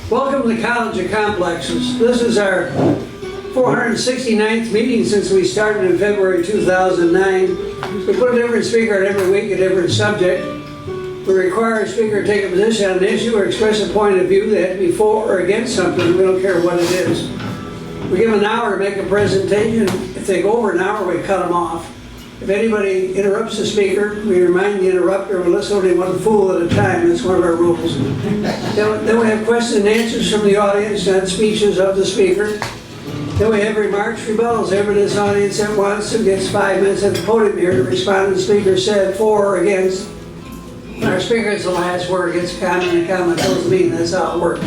Welcome to the College of Complexes. This is our 469th meeting since we started in February 2009. We put a different speaker on every week, a different subject. We require a speaker to take a position on an issue or express a point of view that be for or against something. We don't care what it is. We give them an hour to make a presentation. If they go over an hour, we cut them off. If anybody interrupts the speaker, we remind the interrupter we listen only one fool at a time. That's one of our rules. Then we have questions and answers from the audience, not speeches of the speaker. Then we have remarks, rebuttals. Everybody in this audience at once who gets 5 minutes at the podium here to respond to the speaker said for or against. And our speaker is the last word, gets a comment, and a comment tells the meeting. That's how it works.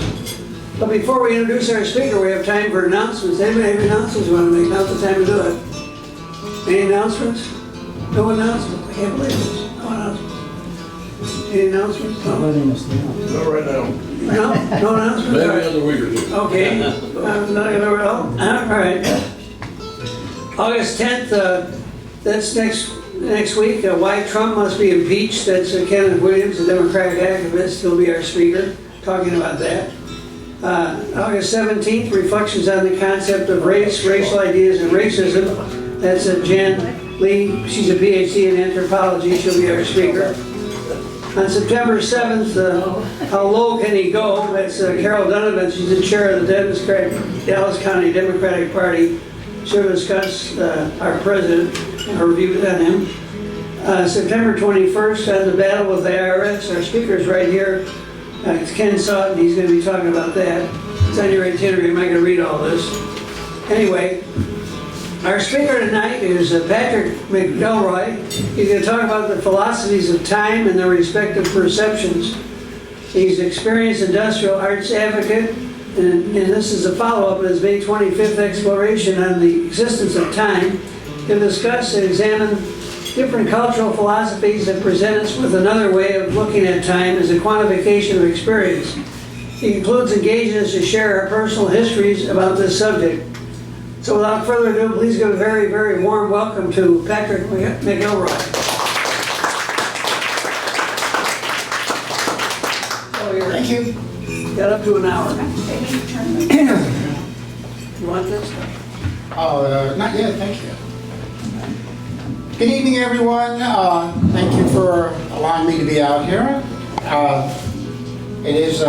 But before we introduce our speaker, we have time for announcements. Anybody have announcements you want to make? Now's the time to do it. Any announcements? No announcements. I can't believe this. No announcements. Any announcements? No. Not right now. No announcements? Maybe another week or two. Okay. Not gonna, all right. August 10th, that's next week. Why Trump must be impeached. That's Kenneth Williams, a Democratic activist. He'll be our speaker, talking about that. August 17th, reflections on the concept of race, racial ideas, and racism. That's Jen Lee. She's a PhD in anthropology. She'll be our speaker. On September 7th, how low can he go? That's Carol Donovan. She's the chair of the Dallas County Democratic Party. She'll discuss our president, our views on him. September 21st, on the battle with the IRS. Our speaker's right here. It's Ken Sutton. He's going to be talking about that. It's on your itinerary. I'm not going to read all this. Anyway, our speaker tonight is Patrick McElroy. He's going to talk about the philosophies of time and their respective perceptions. He's an experienced industrial arts advocate, and this is a follow-up of his May 25th exploration on the existence of time. He'll discuss and examine different cultural philosophies that present us with another way of looking at time as a quantification of experience. He concludes engaging us to share our personal histories about this subject. So without further ado, please give a very, very warm welcome to Patrick McElroy. Thank you. Got up to an hour. You want this? Not yet, thank you. Good evening, everyone. Thank you for allowing me to be out here. It is,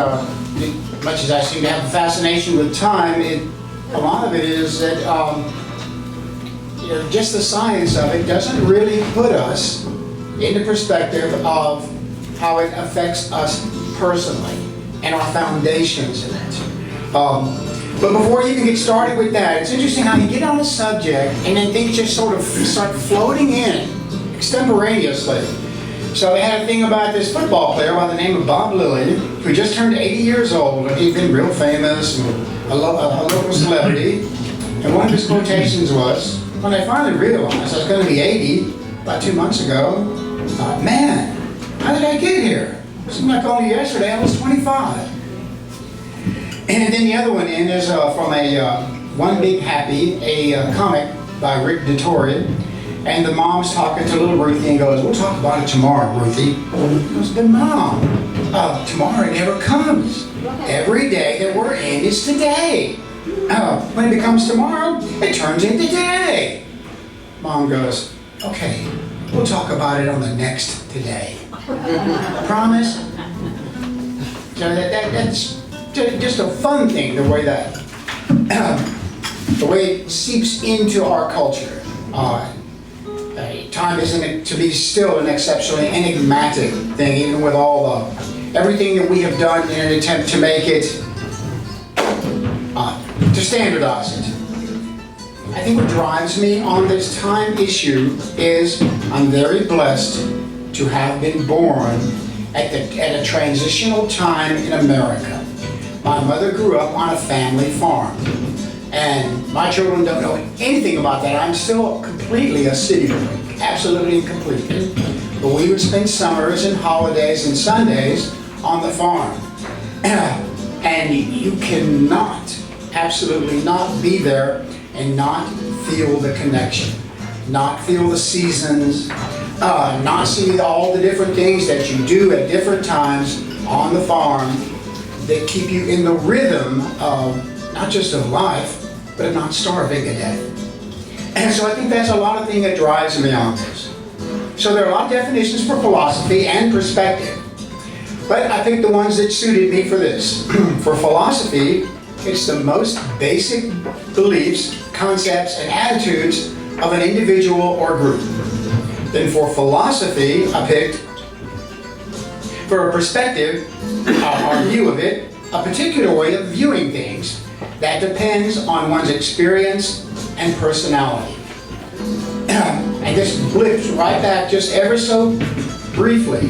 much as I seem to have a fascination with time, a lot of it is that just the science of it doesn't really put us into perspective of how it affects us personally and our foundations in it. But before you even get started with that, it's interesting how you get on a subject and then things just sort of start floating in extemporaneously. So they had a thing about this football player by the name of Bob Lilly, who just turned 80 years old, and he'd been real famous and a local celebrity. And one of his quotations was, when I finally realized I was going to be 80 about 2 months ago, I thought, man, how did I get here? It seemed like only yesterday I was 25. And then the other one is from One Big Happy, a comic by Rick Dettori. And the mom's talking to little Ruthie and goes, we'll talk about it tomorrow, Ruthie. He goes, but Mom, tomorrow never comes. Every day that we're in is today. When it becomes tomorrow, it turns into today. Mom goes, okay, we'll talk about it on the next today. Promise? So that's just a fun thing, the way it seeps into our culture. Time isn't to be still an exceptionally enigmatic thing, even with all everything that we have done in an attempt to make it, to standardize it. I think what drives me on this time issue is I'm very blessed to have been born at a transitional time in America. My mother grew up on a family farm. And my children don't know anything about that. I'm still completely a city boy, absolutely and completely. But we would spend summers and holidays and Sundays on the farm. And you cannot, absolutely not be there and not feel the connection, not feel the seasons, not see all the different things that you do at different times on the farm that keep you in the rhythm of not just of life, but of not starving to death. And so I think that's a lot of thing that drives me on this. So there are a lot of definitions for philosophy and perspective. But I think the ones that suited me for this. For philosophy, it's the most basic beliefs, concepts, and attitudes of an individual or group. Then for philosophy, I picked, for a perspective, our view of it, a particular way of viewing things that depends on one's experience and personality. And this blips right back just ever so briefly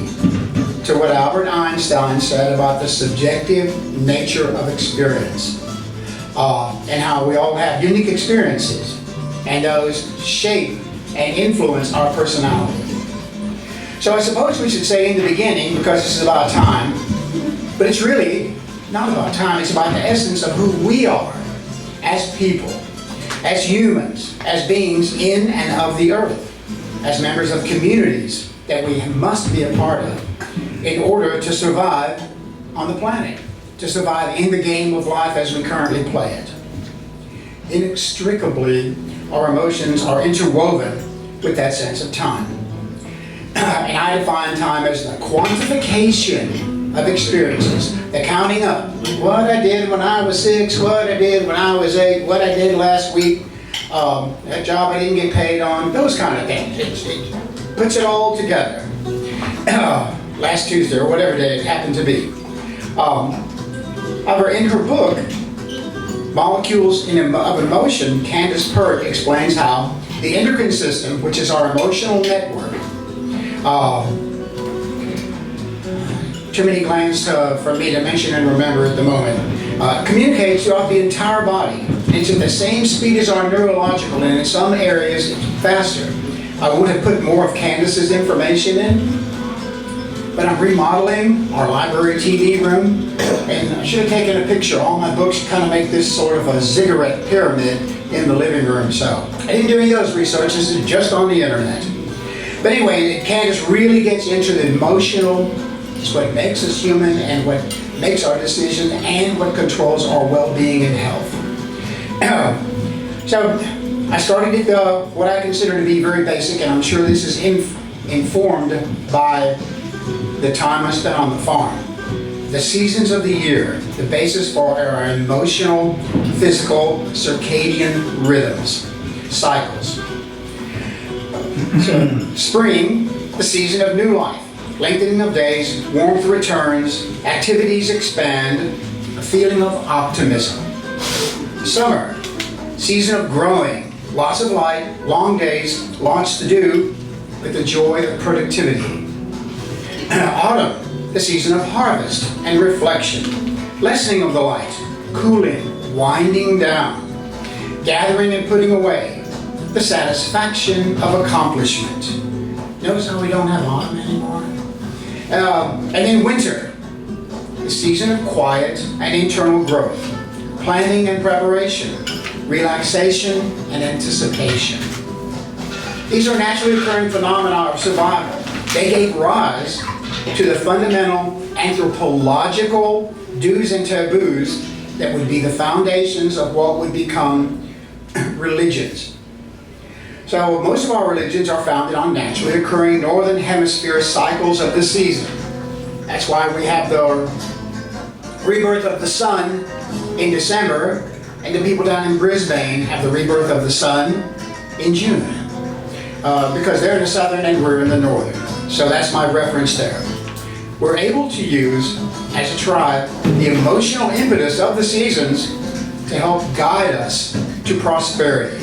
to what Albert Einstein said about the subjective nature of experience, and how we all have unique experiences, and those shape and influence our personality. So I suppose we should say in the beginning, because this is about time, but it's really not about time, it's about the essence of who we are as people, as humans, as beings in and of the earth, as members of communities that we must be a part of in order to survive on the planet, to survive in the game of life as we currently play it. Inextricably, our emotions are interwoven with that sense of time. And I define time as the quantification of experiences, the counting up. What I did when I was 6, what I did when I was 8, what I did last week, that job I didn't get paid on, those kind of things. It puts it all together. Last Tuesday, or whatever day it happened to be. However, in her book, Molecules of Emotion, Candace Pert explains how the endocrine system, which is our emotional network, too many glands for me to mention and remember at the moment, communicates throughout the entire body. It's at the same speed as our neurological, and in some areas it's faster. I would have put more of Candace's information in, but I'm remodeling our library TV room, and I should have taken a picture. All my books kind of make this sort of a ziggurat pyramid in the living room, so I didn't do any of those researches, it's just on the internet. But anyway, Candace really gets into the emotional. It's what makes us human and what makes our decisions and what controls our well-being and health. So I started with what I consider to be very basic, and I'm sure this is informed by the time I spent on the farm. The seasons of the year, the basis for our emotional, physical, circadian rhythms, cycles. So, spring, the season of new life, lengthening of days, warmth returns, activities expand, a feeling of optimism. Summer, season of growing, lots of light, long days, lots to do, with the joy of productivity. Autumn, the season of harvest and reflection, lessening of the light, cooling, winding down, gathering and putting away, the satisfaction of accomplishment. Notice how we don't have autumn anymore? And then winter, the season of quiet and internal growth, planning and preparation, relaxation and anticipation. These are naturally occurring phenomena of survival. They gave rise to the fundamental anthropological do's and taboos that would be the foundations of what would become religions. So most of our religions are founded on naturally occurring northern hemisphere cycles of the season. That's why we have the rebirth of the sun in December, and the people down in Brisbane have the rebirth of the sun in June. Because they're in the southern and we're in the northern. So that's my reference there. We're able to use, as a tribe, the emotional impetus of the seasons to help guide us to prosperity.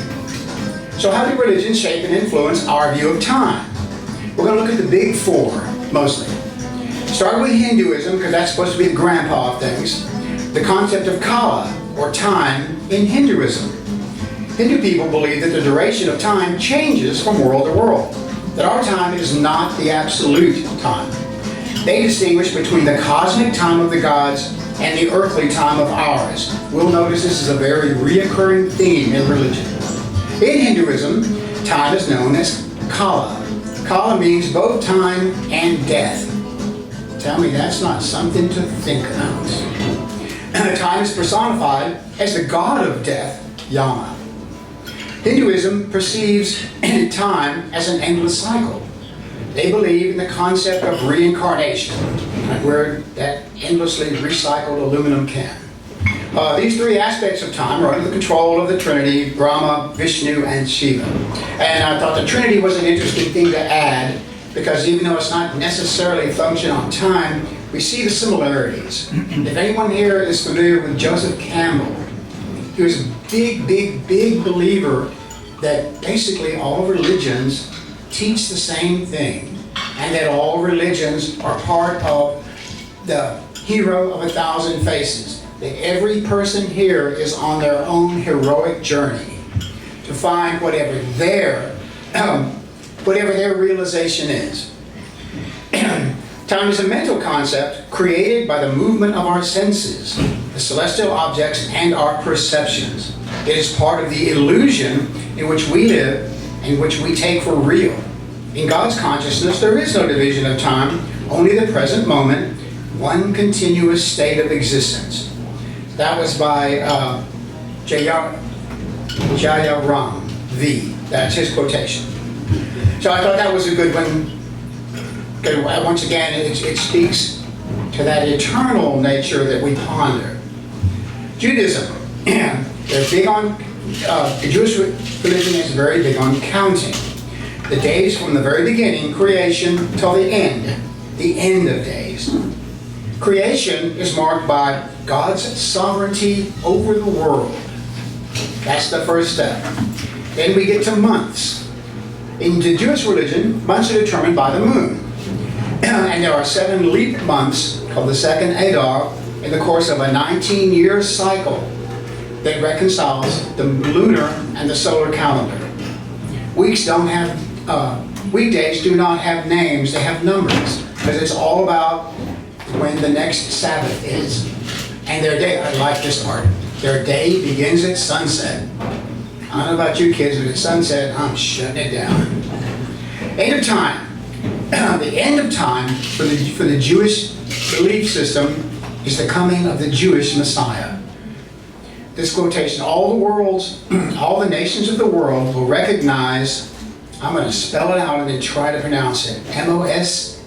So how do religions shape and influence our view of time? We're going to look at the big four, mostly. Start with Hinduism, because that's supposed to be the grandpa of things. The concept of kala, or time, in Hinduism. Hindu people believe that the duration of time changes from world to world, that our time is not the absolute time. They distinguish between the cosmic time of the gods and the earthly time of ours. We'll notice this is a very reoccurring theme in religion. In Hinduism, time is known as kala. Kala means both time and death. Tell me that's not something to think about. Time is personified as the god of death, Yama. Hinduism perceives time as an endless cycle. They believe in the concept of reincarnation, where that endlessly recycled aluminum can. These three aspects of time are under the control of the Trinity, Brahma, Vishnu, and Shiva. And I thought the Trinity was an interesting thing to add, because even though it's not necessarily a function on time, we see the similarities. If anyone here is familiar with Joseph Campbell, he was a big believer that basically all religions teach the same thing, and that all religions are part of the hero of 1,000 faces. That every person here is on their own heroic journey to find whatever their realization is. Time is a mental concept created by the movement of our senses, the celestial objects, and our perceptions. It is part of the illusion in which we live and which we take for real. In God's consciousness, there is no division of time, only the present moment, one continuous state of existence. That was by Jayaram V. That's his quotation. So I thought that was a good one. Once again, it speaks to that eternal nature that we ponder. Judaism, they're big on, the Jewish religion is very big on counting. The days from the very beginning, creation, till the end of days. Creation is marked by God's sovereignty over the world. That's the first step. Then we get to months. In the Jewish religion, months are determined by the moon. And there are 7 leap months, called the second Adar, in the course of a 19-year cycle that reconciles the lunar and the solar calendar. Weeks don't have, weekdays do not have names, they have numbers, because it's all about when the next Sabbath is. And their day, I like this part, their day begins at sunset. I don't know about you kids, but at sunset, I'm shutting it down. End of time. The end of time for the Jewish belief system is the coming of the Jewish Messiah. This quotation, all the nations of the world will recognize, I'm going to spell it out and then try to pronounce it, Moshiach,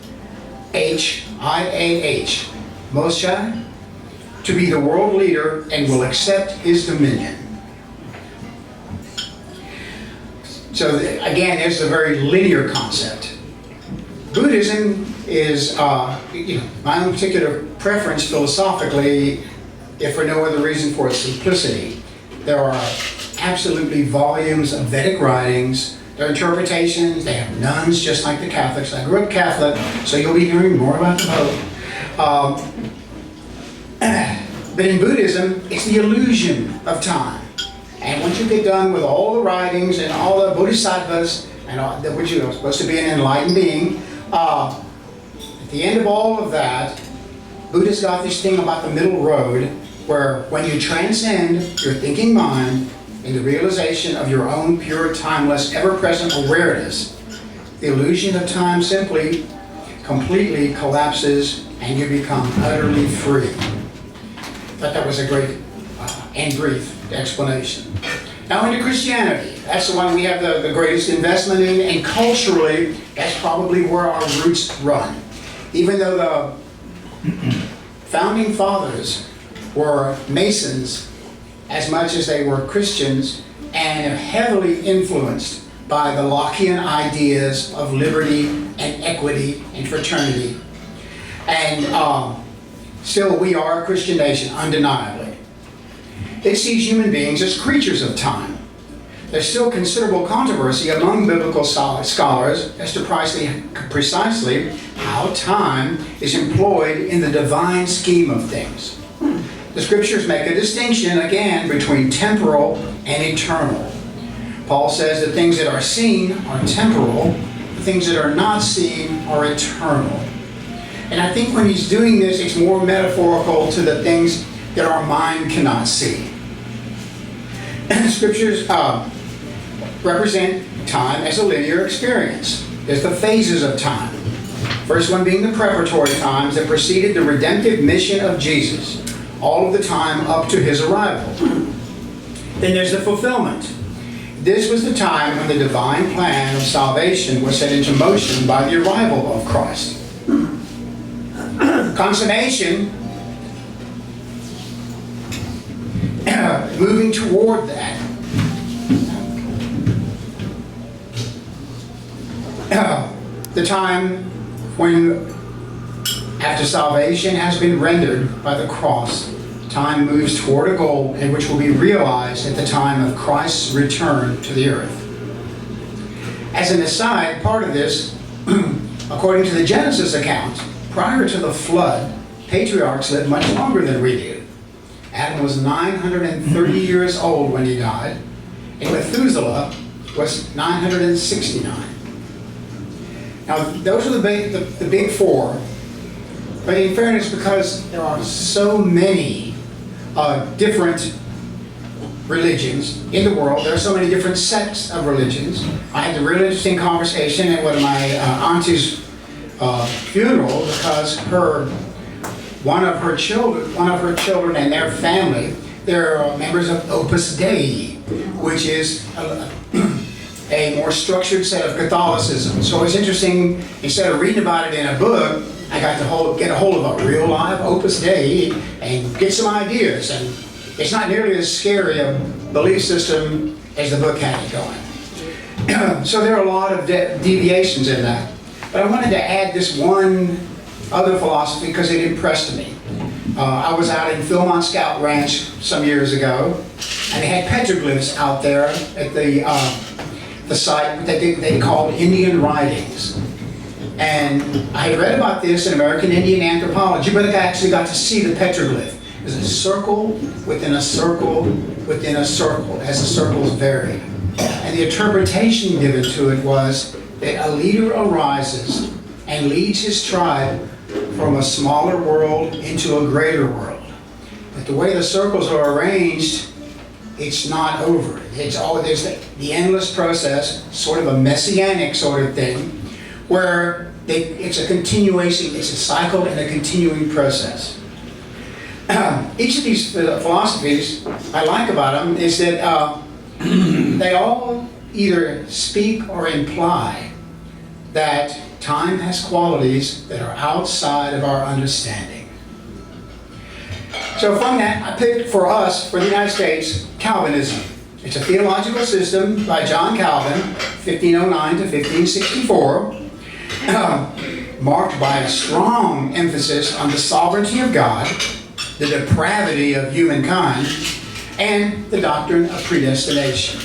Moshe, to be the world leader and will accept his dominion. So again, there's a very linear concept. Buddhism is, my own particular preference philosophically, if for no other reason, for its simplicity. There are absolutely volumes of Vedic writings, their interpretations, they have nuns just like the Catholics. I grew up Catholic, so you'll be hearing more about the Pope. But in Buddhism, it's the illusion of time. And once you get done with all the writings and all the bodhisattvas, and all, which you're supposed to be an enlightened being, at the end of all of that, Buddha's got this thing about the middle road, where when you transcend your thinking mind in the realization of your own pure, timeless, ever-present awareness, the illusion of time simply, completely collapses and you become utterly free. I thought that was a great and brief explanation. Now into Christianity. That's the one we have the greatest investment in, and culturally, that's probably where our roots run. Even though the founding fathers were Masons as much as they were Christians, and heavily influenced by the Lockean ideas of liberty and equity and fraternity. And still we are a Christian nation, undeniably. It sees human beings as creatures of time. There's still considerable controversy among biblical scholars as to precisely how time is employed in the divine scheme of things. The scriptures make a distinction, again, between temporal and eternal. Paul says that things that are seen are temporal, the things that are not seen are eternal. And I think when he's doing this, it's more metaphorical to the things that our mind cannot see. And the scriptures represent time as a linear experience. There's the phases of time. First one being the preparatory times that preceded the redemptive mission of Jesus. all of the time up to his arrival. Then there's the fulfillment. This was the time when the divine plan of salvation was set into motion by the arrival of Christ. Consummation, moving toward that. The time when, after salvation has been rendered by the cross, time moves toward a goal in which will be realized at the time of Christ's return to the earth. As an aside, part of this, according to the Genesis account, prior to the flood, patriarchs lived much longer than we do. Adam was 930 years old when he died, and Methuselah was 969. Now, those are the big four, but in fairness, because there are so many different religions in the world, there are so many different sects of religions. I had a really interesting conversation at one of my auntie's funeral because one of her children and their family, they're members of Opus Dei, which is a more structured set of Catholicism. So it's interesting, instead of reading about it in a book, I got to get a hold of a real live Opus Dei and get some ideas. And it's not nearly as scary a belief system as the book had it going. So there are a lot of deviations in that. But I wanted to add this one other philosophy because it impressed me. I was out in Philmont Scout Ranch some years ago, and they had petroglyphs out there at the site that they called Indian writings. And I had read about this in American Indian Anthropology, but I actually got to see the petroglyph. There's a circle within a circle within a circle, as the circles varied. And the interpretation given to it was that a leader arises and leads his tribe from a smaller world into a greater world. But the way the circles are arranged, it's not over. There's the endless process, sort of a messianic sort of thing, where it's a continuation, it's a cycle and a continuing process. Each of these philosophies I like about them is that they all either speak or imply that time has qualities that are outside of our understanding. So from that, I picked for us, for the United States, Calvinism. It's a theological system by John Calvin, 1509 to 1564, marked by a strong emphasis on the sovereignty of God, the depravity of humankind, and the doctrine of predestination.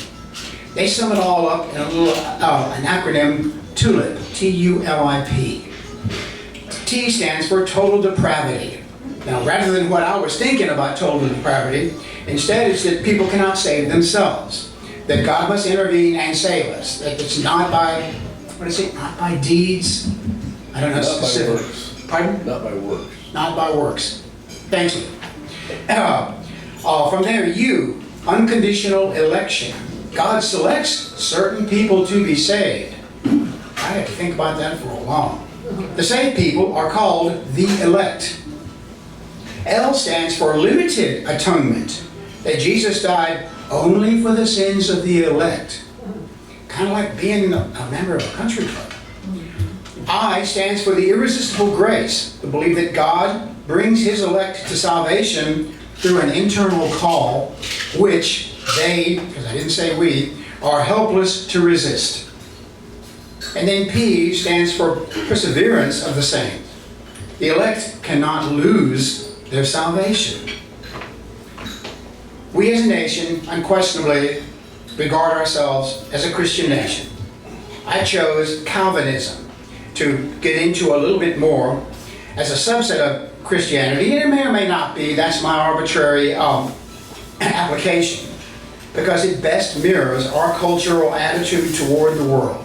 They sum it all up in a little an acronym, TULIP, T-U-L-I-P. T stands for total depravity. Now, rather than what I was thinking about total depravity, instead it's that people cannot save themselves, that God must intervene and save us, that it's not by, not by deeds, I don't know specific. Pardon? Not by works. Not by works. Thank you. From there, unconditional election. God selects certain people to be saved. I had to think about that for a while. The saved people are called the elect. L stands for limited atonement, that Jesus died only for the sins of the elect. Kind of like being a member of a country club. I stands for the irresistible grace, the belief that God brings his elect to salvation through an internal call, which they, because I didn't say we, are helpless to resist. And then P stands for perseverance of the saints. The elect cannot lose their salvation. We as a nation unquestionably regard ourselves as a Christian nation. I chose Calvinism to get into a little bit more as a subset of Christianity, and it may or may not be, that's my arbitrary application, because it best mirrors our cultural attitude toward the world.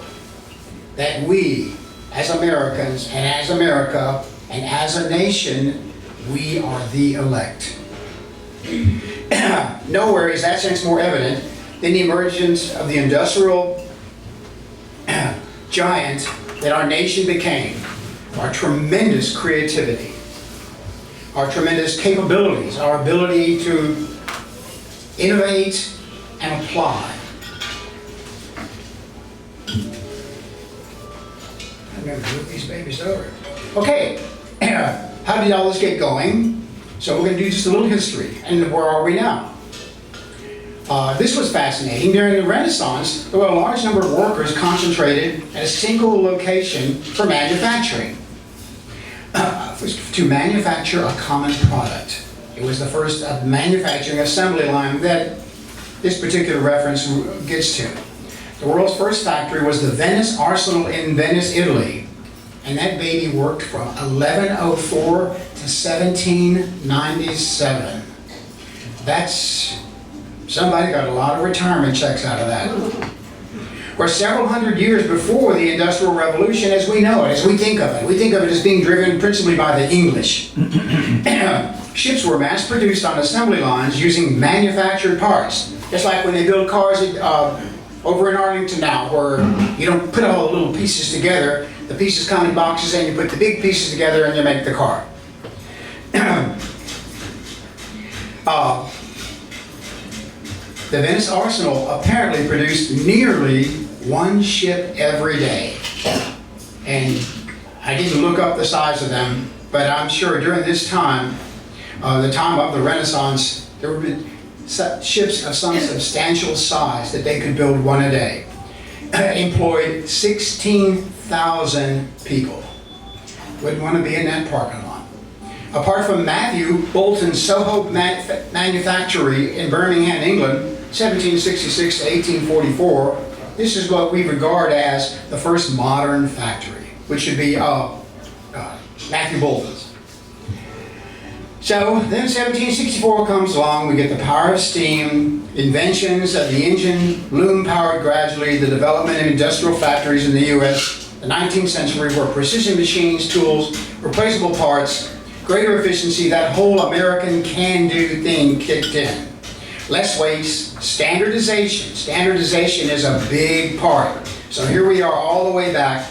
That we, as Americans, and as America, and as a nation, we are the elect. Nowhere is that sense more evident than the emergence of the industrial giant that our nation became, our tremendous creativity, our tremendous capabilities, our ability to innovate and apply. I'm going to move these babies over. Okay, how did all this get going? So we're going to do just a little history. And where are we now? This was fascinating. During the Renaissance, there were a large number of workers concentrated at a single location for manufacturing. To manufacture a common product. It was the first manufacturing assembly line that this particular reference gets to. The world's first factory was the Venice Arsenal in Venice, Italy. And that baby worked from 1104 to 1797. That's, somebody got a lot of retirement checks out of that. Or several hundred years before the Industrial Revolution as we know it, as we think of it. We think of it as being driven principally by the English. Ships were mass-produced on assembly lines using manufactured parts. Just like when they build cars over in Arlington now, where you don't put all the little pieces together. The pieces come in boxes and you put the big pieces together and you make the car. The Venice Arsenal apparently produced nearly one ship every day. And I didn't look up the size of them, but I'm sure during this time, the time of the Renaissance, there would be ships of some substantial size that they could build one a day. Employed 16,000 people. Wouldn't want to be in that parking lot. Apart from Matthew Bolton's Soho Manufactory in Birmingham, England, 1766 to 1844, this is what we regard as the first modern factory, which should be Matthew Bolton's. So then 1764 comes along, we get the power of steam, inventions of the engine, loom powered gradually, the development of industrial factories in the U.S., the 19th century where precision machines, tools, replaceable parts, greater efficiency, that whole American can-do thing kicked in. Less waste, standardization. Standardization is a big part. So here we are all the way back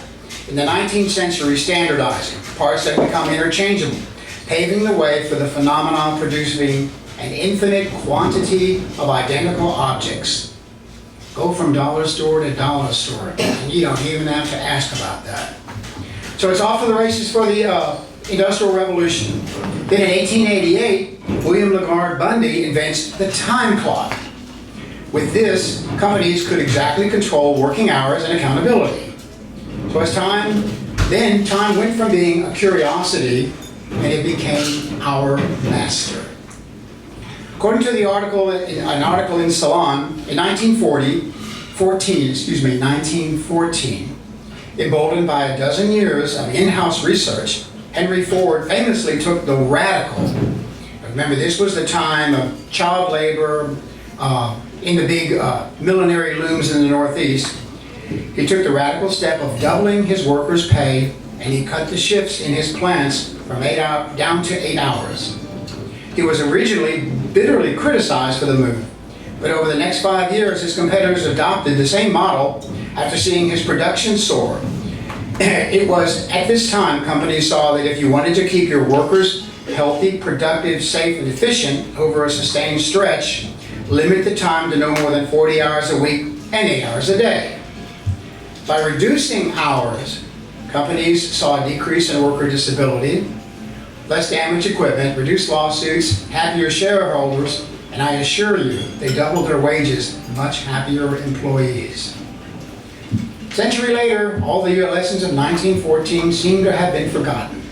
in the 19th century standardizing parts that become interchangeable, paving the way for the phenomenon producing an infinite quantity of identical objects. Go from dollar store to dollar store, and you don't even have to ask about that. So it's off to the races for the Industrial Revolution. Then in 1888, William LaGuard Bundy invents the time clock. With this, companies could exactly control working hours and accountability. So as time went from being a curiosity and it became our master. According to an article in Salon in 1914, emboldened by a dozen years of in-house research, Henry Ford famously took the radical. Remember, this was the time of child labor in the big millinery looms in the Northeast. He took the radical step of doubling his workers' pay, and he cut the shifts in his plants from down to 8 hours. He was originally bitterly criticized for the move, but over the next 5 years, his competitors adopted the same model after seeing his production soar. It was at this time companies saw that if you wanted to keep your workers healthy, productive, safe, and efficient over a sustained stretch, limit the time to no more than 40 hours a week and 8 hours a day. By reducing hours, companies saw a decrease in worker disability, less damaged equipment, reduced lawsuits, happier shareholders, and I assure you, they doubled their wages, much happier employees. A century later, all the lessons of 1914 seem to have been forgotten.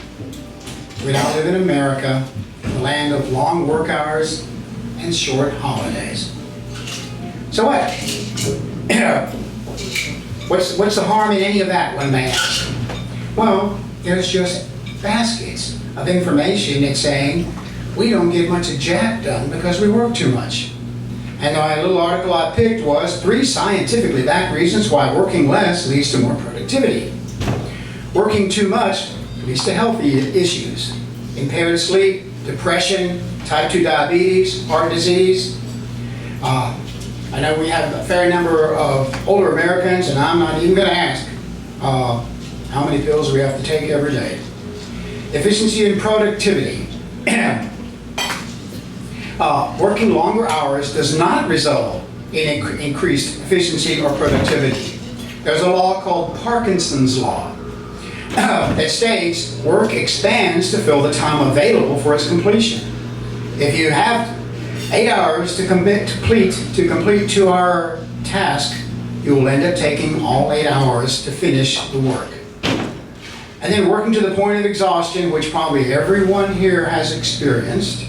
We now live in America, the land of long work hours and short holidays. So what? What's the harm in any of that, one may ask? Well, there's just baskets of information that's saying we don't get much of jack done because we work too much. And a little article I picked was 3 scientifically backed reasons why working less leads to more productivity. Working too much leads to healthy issues. Impaired sleep, depression, type 2 diabetes, heart disease. I know we have a fair number of older Americans, and I'm not even going to ask how many pills we have to take every day. Efficiency and productivity. Working longer hours does not result in increased efficiency or productivity. There's a law called Parkinson's Law that states work expands to fill the time available for its completion. If you have 8 hours to complete 2-hour task, you will end up taking all 8 hours to finish the work. And then working to the point of exhaustion, which probably everyone here has experienced,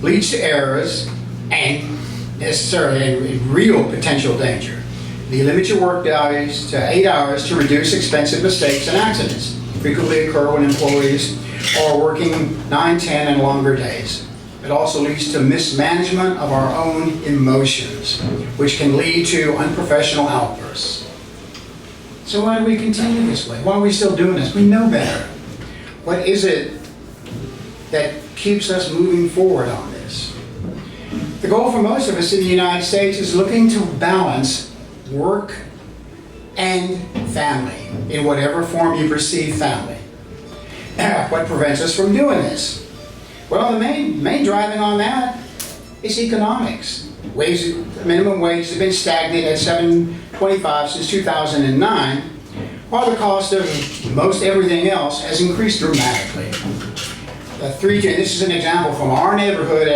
leads to errors and necessarily real potential danger. You limit your work days to 8 hours to reduce expensive mistakes and accidents. Frequently occur when employees are working 9, 10, and longer days. It also leads to mismanagement of our own emotions, which can lead to unprofessional outbursts. So why do we continue this way? Why are we still doing this? We know better. What is it that keeps us moving forward on this? The goal for most of us in the United States is looking to balance work and family, in whatever form you perceive family. What prevents us from doing this? Well, the main driving on that is economics. Minimum wage has been stagnant at $7.25 since 2009, while the cost of most everything else has increased dramatically. This is an example from our neighborhood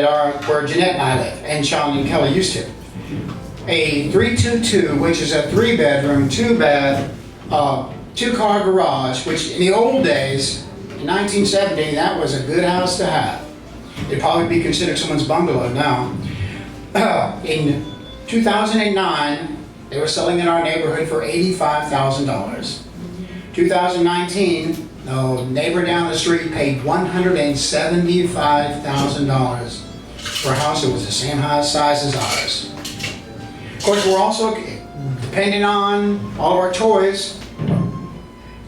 where Jeanette and I live, and Sean and Kelly used to. A 322, which is a 3-bedroom, 2-bath, 2-car garage, which in the old days, in 1970, that was a good house to have. It'd probably be considered someone's bungalow now. In 2009, they were selling in our neighborhood for $85,000. 2019, the neighbor down the street paid $175,000 for a house that was the same size as ours. Of course, we're also depending on all of our toys,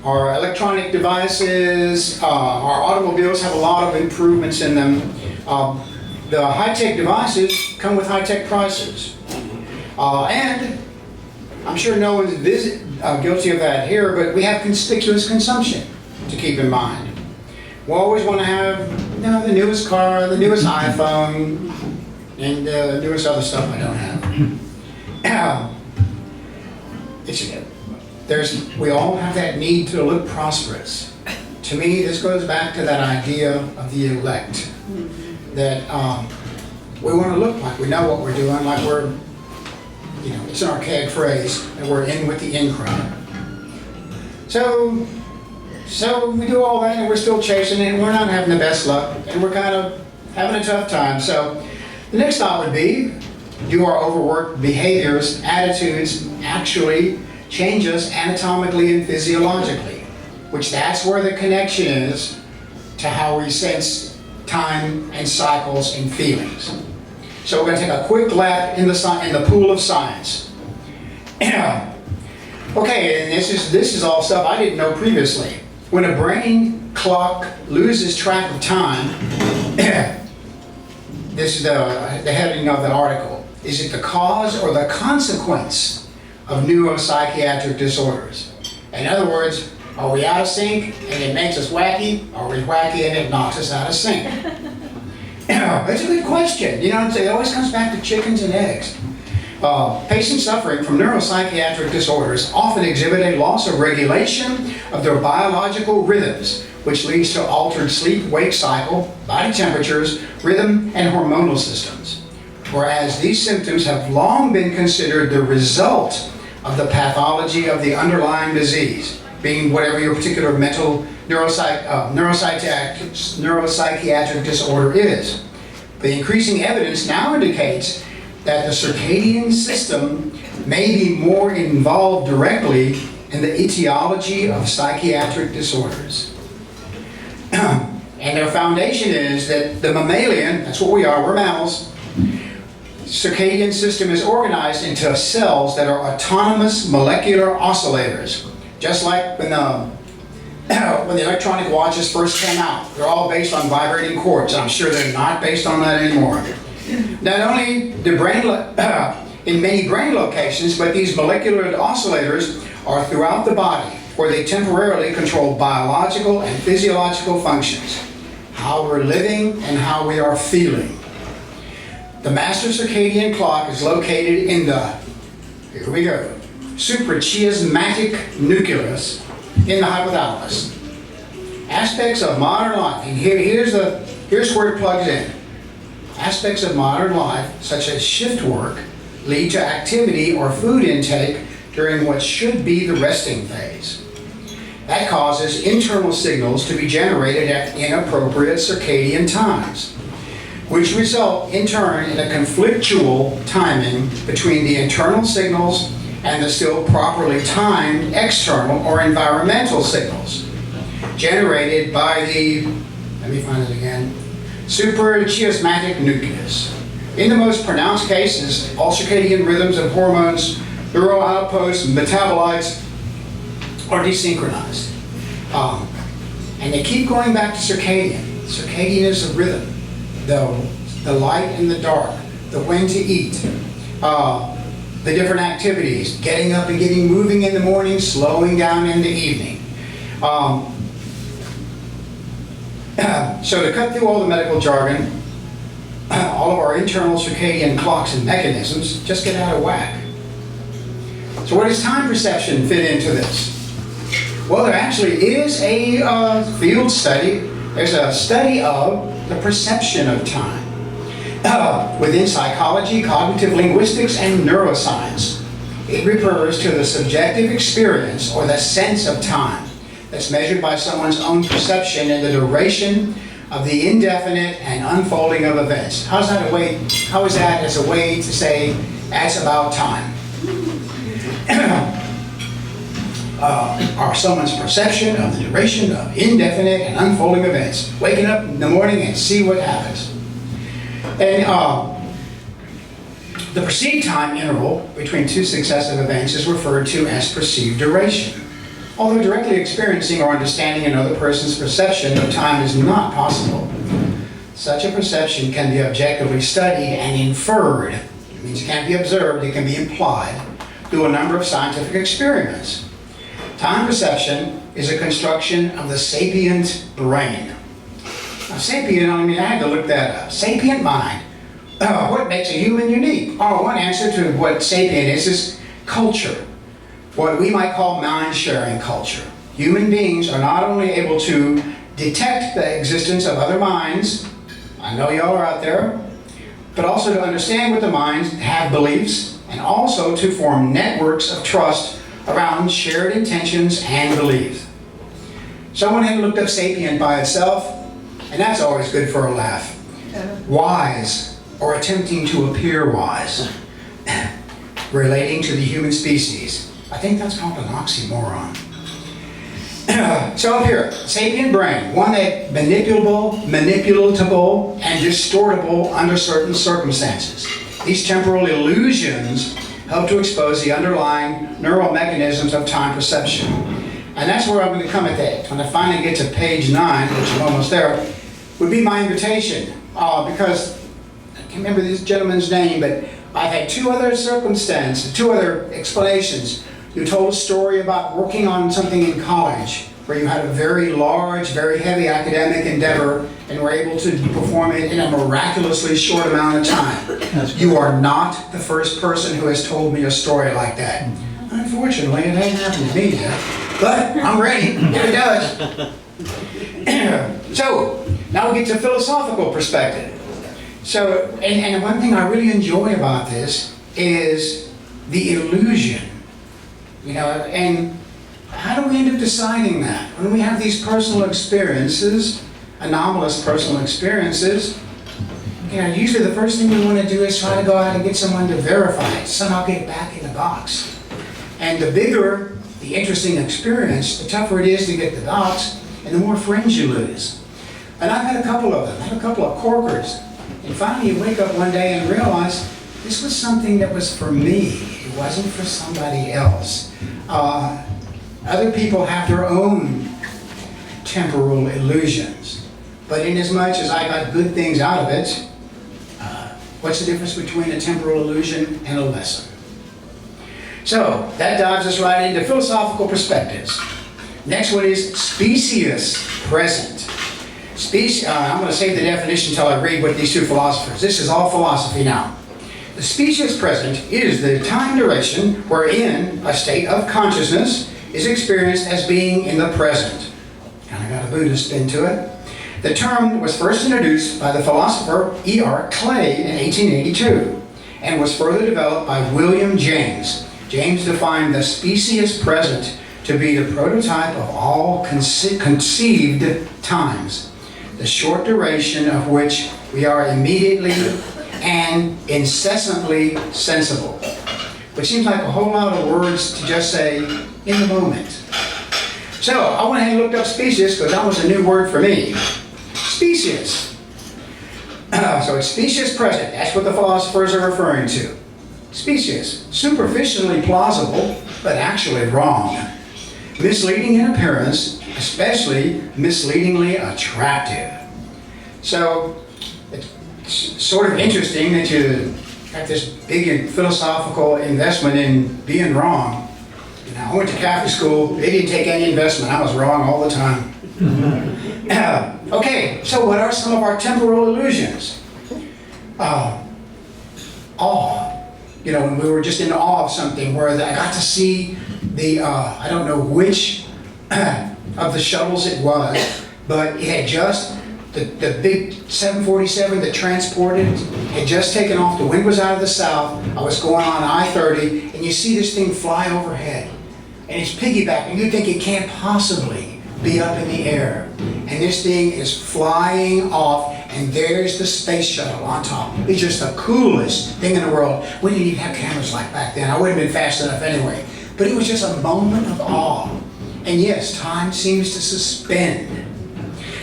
our electronic devices, our automobiles have a lot of improvements in them. The high-tech devices come with high-tech prices. And I'm sure no one's guilty of that here, but we have conspicuous consumption to keep in mind. We always want to have the newest car, the newest iPhone, and the newest other stuff I don't have. We all have that need to look prosperous. To me, this goes back to that idea of the elect. That we want to look like we know what we're doing, like we're, it's an archaic phrase, that we're in with the in crowd. So we do all that and we're still chasing it and we're not having the best luck and we're kind of having a tough time. So the next thought would be, do our overworked behaviors, attitudes actually change us anatomically and physiologically? Which that's where the connection is to how we sense time and cycles and feelings. So we're going to take a quick lap in the pool of science. Okay, and this is all stuff I didn't know previously. When a brain clock loses track of time, this is the heading of the article. Is it the cause or the consequence of neuropsychiatric disorders? In other words, are we out of sync and it makes us wacky? Or are we wacky and it knocks us out of sync? That's a good question. It always comes back to chickens and eggs. Patients suffering from neuropsychiatric disorders often exhibit a loss of regulation of their biological rhythms, which leads to altered sleep-wake cycle, body temperatures, rhythm, and hormonal systems. Whereas these symptoms have long been considered the result of the pathology of the underlying disease, being whatever your particular mental neuropsychiatric disorder is. The increasing evidence now indicates that the circadian system may be more involved directly in the etiology of psychiatric disorders. And their foundation is that the mammalian, that's what we are, we're mammals, circadian system is organized into cells that are autonomous molecular oscillators. Just like when the electronic watches first came out, they're all based on vibrating cords. I'm sure they're not based on that anymore. Not only in many brain locations, but these molecular oscillators are throughout the body, where they temporarily control biological and physiological functions. how we're living and how we are feeling. The master circadian clock is located in the, here we go, suprachiasmatic nucleus in the hypothalamus. Aspects of modern life, and here's where it plugs in. Aspects of modern life, such as shift work, lead to activity or food intake during what should be the resting phase. That causes internal signals to be generated at inappropriate circadian times, which result in turn in a conflictual timing between the internal signals and the still properly timed external or environmental signals generated by the, let me find it again, suprachiasmatic nucleus. In the most pronounced cases, all circadian rhythms and hormones, neural outposts, metabolites are desynchronized. And they keep going back to circadian. Circadian is a rhythm. The light and the dark, the when to eat, the different activities, getting up and moving in the morning, slowing down in the evening. So to cut through all the medical jargon, all of our internal circadian clocks and mechanisms just get out of whack. So where does time perception fit into this? Well, there actually is a field study. There's a study of the perception of time within psychology, cognitive linguistics, and neuroscience. It refers to the subjective experience or the sense of time that's measured by someone's own perception and the duration of the indefinite and unfolding of events. How is that as a way to say that's about time? Or someone's perception of the duration of indefinite and unfolding events. Waking up in the morning and see what happens. And the perceived time interval between two successive events is referred to as perceived duration. Although directly experiencing or understanding another person's perception of time is not possible, such a perception can be objectively studied and inferred. It means it can't be observed, it can be implied through a number of scientific experiments. Time perception is a construction of the sapient brain. Now, sapient, I had to look that up. Sapient mind. What makes a human unique? One answer to what sapient is culture. What we might call mind-sharing culture. Human beings are not only able to detect the existence of other minds, I know y'all are out there, but also to understand what the minds have beliefs, and also to form networks of trust around shared intentions and beliefs. Someone had looked up sapient by itself, and that's always good for a laugh. Wise, or attempting to appear wise, relating to the human species. I think that's called an oxymoron. So up here, sapient brain, one that manipulatable, and distortable under certain circumstances. These temporal illusions help to expose the underlying neural mechanisms of time perception. And that's where I'm going to come at that. When I finally get to page 9, which I'm almost there, would be my invitation. Because I can't remember this gentleman's name, but I've had two other explanations. You told a story about working on something in college where you had a very large, very heavy academic endeavor and were able to perform it in a miraculously short amount of time. You are not the first person who has told me a story like that. Unfortunately, it hasn't happened to me yet, but I'm ready if it does. So, now we get to philosophical perspective. So, and one thing I really enjoy about this is the illusion. And how do we end up deciding that? When we have these personal experiences, anomalous personal experiences, usually the first thing we want to do is try to go out and get someone to verify it, somehow get it back in the box. And the bigger the interesting experience, the tougher it is to get the box, and the more friends you lose. And I've had a couple of them. I had a couple of corkers. And finally you wake up one day and realize this was something that was for me. It wasn't for somebody else. Other people have their own temporal illusions. But inasmuch as I got good things out of it, what's the difference between a temporal illusion and a lesson? So, that dives us right into philosophical perspectives. Next one is specious present. I'm going to save the definition until I read what these two philosophers. This is all philosophy now. The species present is the time duration wherein a state of consciousness is experienced as being in the present. Kind of got a Buddhist spin to it. The term was first introduced by the philosopher E.R. Clay in 1882 and was further developed by William James. James defined the species present to be the prototype of all conceived times, the short duration of which we are immediately and incessantly sensible. Which seems like a whole lot of words to just say, in the moment. So, I went ahead and looked up species because that was a new word for me. Species. So it's species present. That's what the philosophers are referring to. Species. Superficially plausible, but actually wrong. Misleading in appearance, especially misleadingly attractive. So, it's sort of interesting that you got this big philosophical investment in being wrong. I went to Catholic school. They didn't take any investment. I was wrong all the time. Okay, so what are some of our temporal illusions? Awe. You know, when we were just in awe of something, where I got to see the, I don't know which of the shuttles it was, but it had just, the big 747 that transported had just taken off. The wind was out of the south. I was going on I-30, and you see this thing fly overhead. And it's piggybacking. You think it can't possibly be up in the air. And this thing is flying off, and there's the space shuttle on top. It's just the coolest thing in the world. We didn't even have cameras like back then. I wouldn't have been fast enough anyway. But it was just a moment of awe. And yes, time seems to suspend.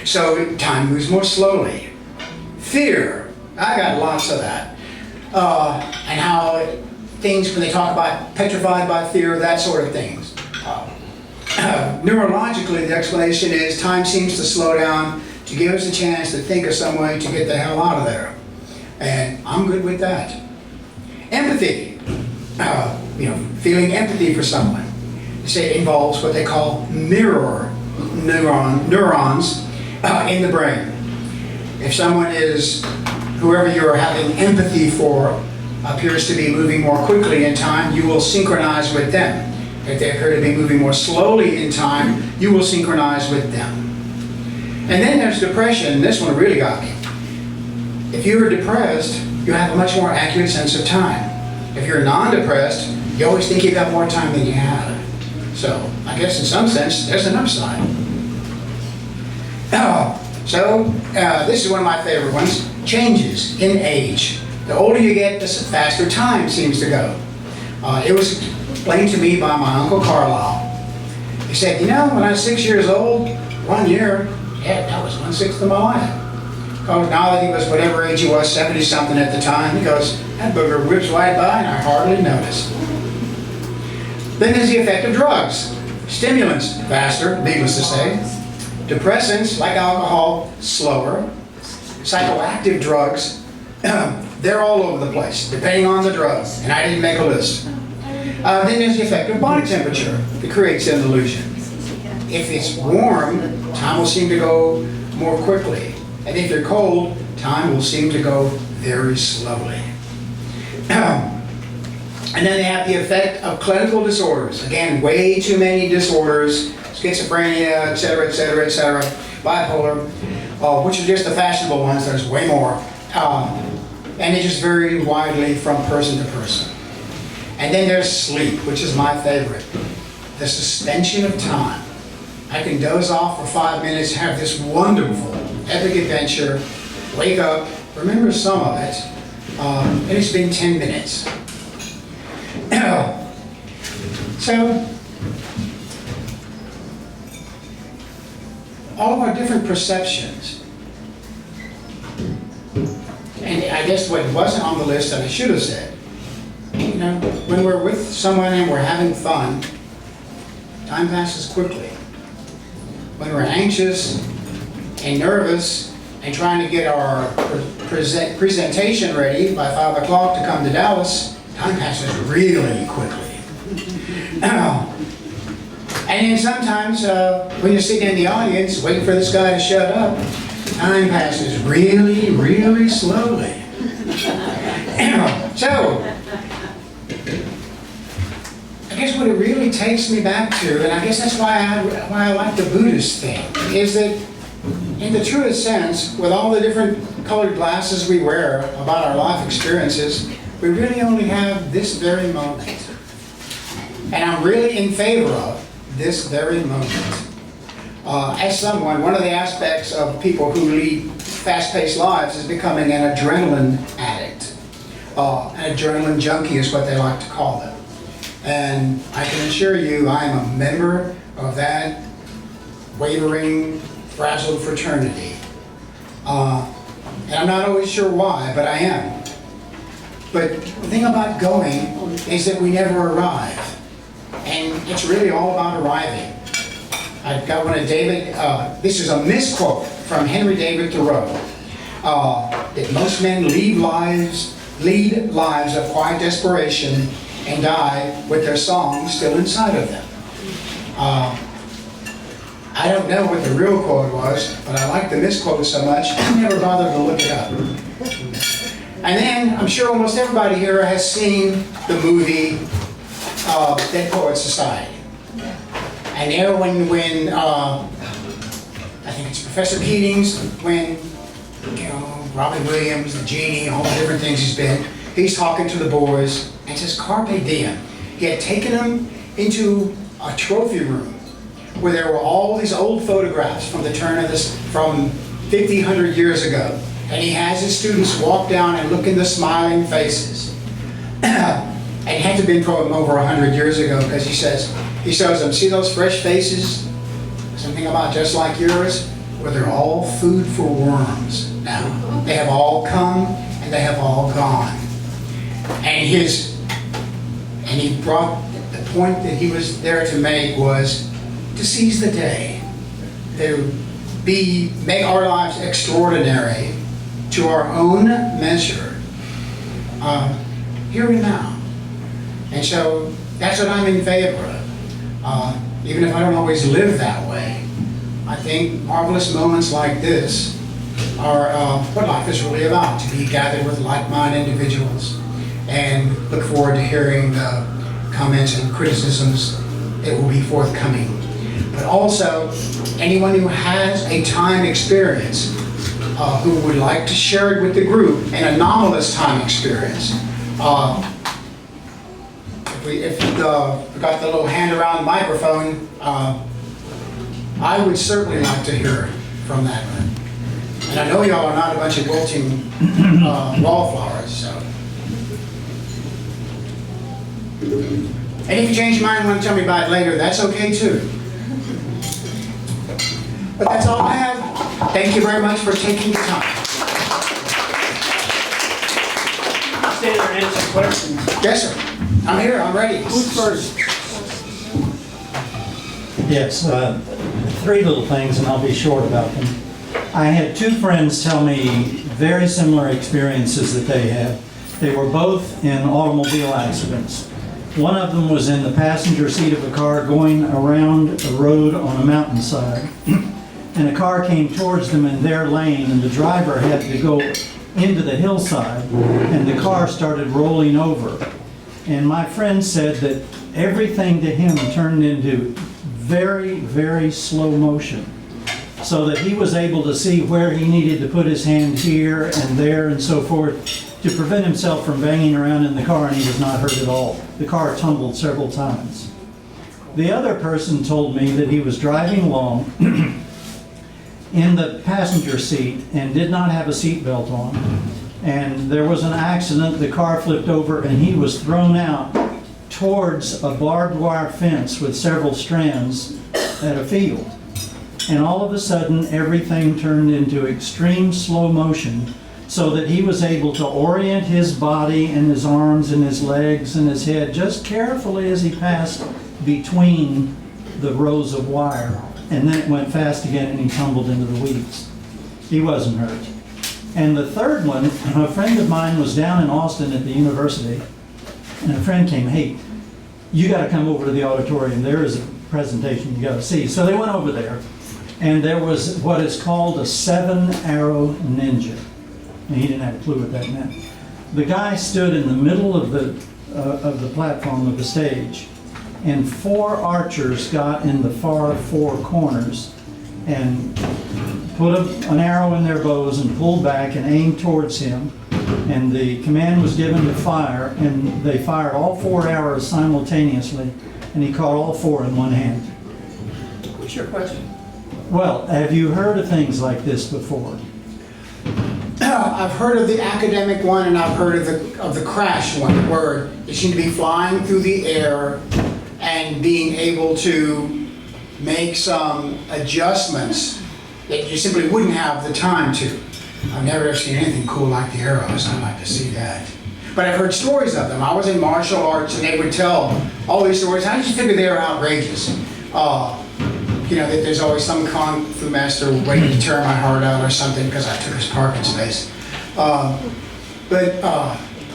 So time moves more slowly. Fear. I got lots of that. And how things, when they talk about petrified by fear, that sort of things. Neurologically, the explanation is time seems to slow down to give us a chance to think of some way to get the hell out of there. And I'm good with that. Empathy. Feeling empathy for someone. They say it involves what they call mirror neurons in the brain. If someone is, whoever you're having empathy for, appears to be moving more quickly in time, you will synchronize with them. If they appear to be moving more slowly in time, you will synchronize with them. And then there's depression. This one really got me. If you're depressed, you have a much more accurate sense of time. If you're non-depressed, you always think you've got more time than you have. So, I guess in some sense, there's an upside. This is one of my favorite ones. Changes in age. The older you get, the faster time seems to go. It was explained to me by my Uncle Carlisle. He said, when I was 6 years old, 1 year, that was 1/6 of my life. Because now that he was whatever age he was, 70-something at the time, he goes, that booger whips right by and I hardly noticed. Then there's the effect of drugs. Stimulants, faster, needless to say. Depressants, like alcohol, slower. Psychoactive drugs, they're all over the place, depending on the drug. And I didn't make a list. Then there's the effect of body temperature that creates an illusion. If it's warm, time will seem to go more quickly. And if you're cold, time will seem to go very slowly. And then they have the effect of clinical disorders. Again, way too many disorders, schizophrenia, etc., etc., etc., bipolar, which are just the fashionable ones. There's way more. And they just vary widely from person to person. And then there's sleep, which is my favorite. The suspension of time. I can doze off for 5 minutes, have this wonderful, epic adventure, wake up, remember some of it, and it's been 10 minutes. So, all of our different perceptions, and I guess what wasn't on the list that I should have said, when we're with someone and we're having fun, time passes quickly. When we're anxious and nervous and trying to get our presentation ready by 5 o'clock to come to Dallas, time passes really quickly. And then sometimes when you're sitting in the audience waiting for this guy to shut up, time passes really, really slowly. So, I guess what it really takes me back to, and I guess that's why I like the Buddhist thing, is that in the truest sense, with all the different colored glasses we wear about our life experiences, we really only have this very moment. And I'm really in favor of this very moment. As someone, one of the aspects of people who lead fast-paced lives is becoming an adrenaline addict. An adrenaline junkie is what they like to call it. And I can assure you I am a member of that wavering, frazzled fraternity. And I'm not always sure why, but I am. But the thing about going is that we never arrive. And it's really all about arriving. I've got one of David, this is a misquote from Henry David Thoreau, that most men lead lives of quiet desperation and die with their song still inside of them. I don't know what the real quote was, but I like the misquote so much, I never bothered to look it up. And then, I'm sure almost everybody here has seen the movie Dead Poets Society. And there when I think it's Professor Keating's, when, Robin Williams, the genie, all the different things he's talking to the boys, and says, Carpe diem. He had taken them into a trophy room where there were all these old photographs from the turn of this, from 50, 100 years ago. And he has his students walk down and look in the smiling faces. And it had to have been from over 100 years ago, because he shows them, see those fresh faces? Something about just like yours? Well, they're all food for worms now. They have all come and they have all gone. And he brought, the point that he was there to make was to seize the day, to make our lives extraordinary to our own measure, here and now. And so that's what I'm in favor of. Even if I don't always live that way, I think marvelous moments like this are what life is really about, to be gathered with like-minded individuals, and look forward to hearing the comments and criticisms that will be forthcoming. But also, anyone who has a time experience, who would like to share it with the group, an anomalous time experience. If we got the little hand around the microphone, I would certainly like to hear from that one. And I know y'all are not a bunch of wilting wallflowers, so. And if you change your mind and want to tell me about it later, that's okay too. But that's all I have. Thank you very much for taking the time. Stay there and answer questions. Yes, sir. I'm here. I'm ready. Who's first? Yes, three little things, and I'll be short about them. I had two friends tell me very similar experiences that they had. They were both in automobile accidents. One of them was in the passenger seat of a car going around a road on a mountainside, and a car came towards them in their lane, and the driver had to go into the hillside, and the car started rolling over. And my friend said that everything to him turned into very, very slow motion, so that he was able to see where he needed to put his hand here and there and so forth to prevent himself from banging around in the car, and he was not hurt at all. The car tumbled several times. The other person told me that he was driving along in the passenger seat and did not have a seatbelt on. And there was an accident, the car flipped over, and he was thrown out towards a barbed wire fence with several strands at a field. And all of a sudden, everything turned into extreme slow motion, so that he was able to orient his body and his arms and his legs and his head just carefully as he passed between the rows of wire. And then it went fast again and he tumbled into the weeds. He wasn't hurt. And the third one, a friend of mine was down in Austin at the university, and a friend came, hey, you got to come over to the auditorium. There is a presentation you got to see. So they went over there, And there was what is called a 7-arrow ninja. And he didn't have a clue what that meant. The guy stood in the middle of the platform of the stage, and 4 archers got in the far 4 corners and put an arrow in their bows and pulled back and aimed towards him. And the command was given to fire, and they fired all 4 arrows simultaneously, and he caught all 4 in one hand. What's your question? Well, have you heard of things like this before? I've heard of the academic one, and I've heard of the crash one, where you seem to be flying through the air and being able to make some adjustments that you simply wouldn't have the time to. I've never seen anything cool like the arrows. I'd like to see that. But I've heard stories of them. I was in martial arts, and they would tell all these stories. I just figured they were outrageous. You know, that there's always some kung fu master waiting to tear my heart out or something because I took his parking space.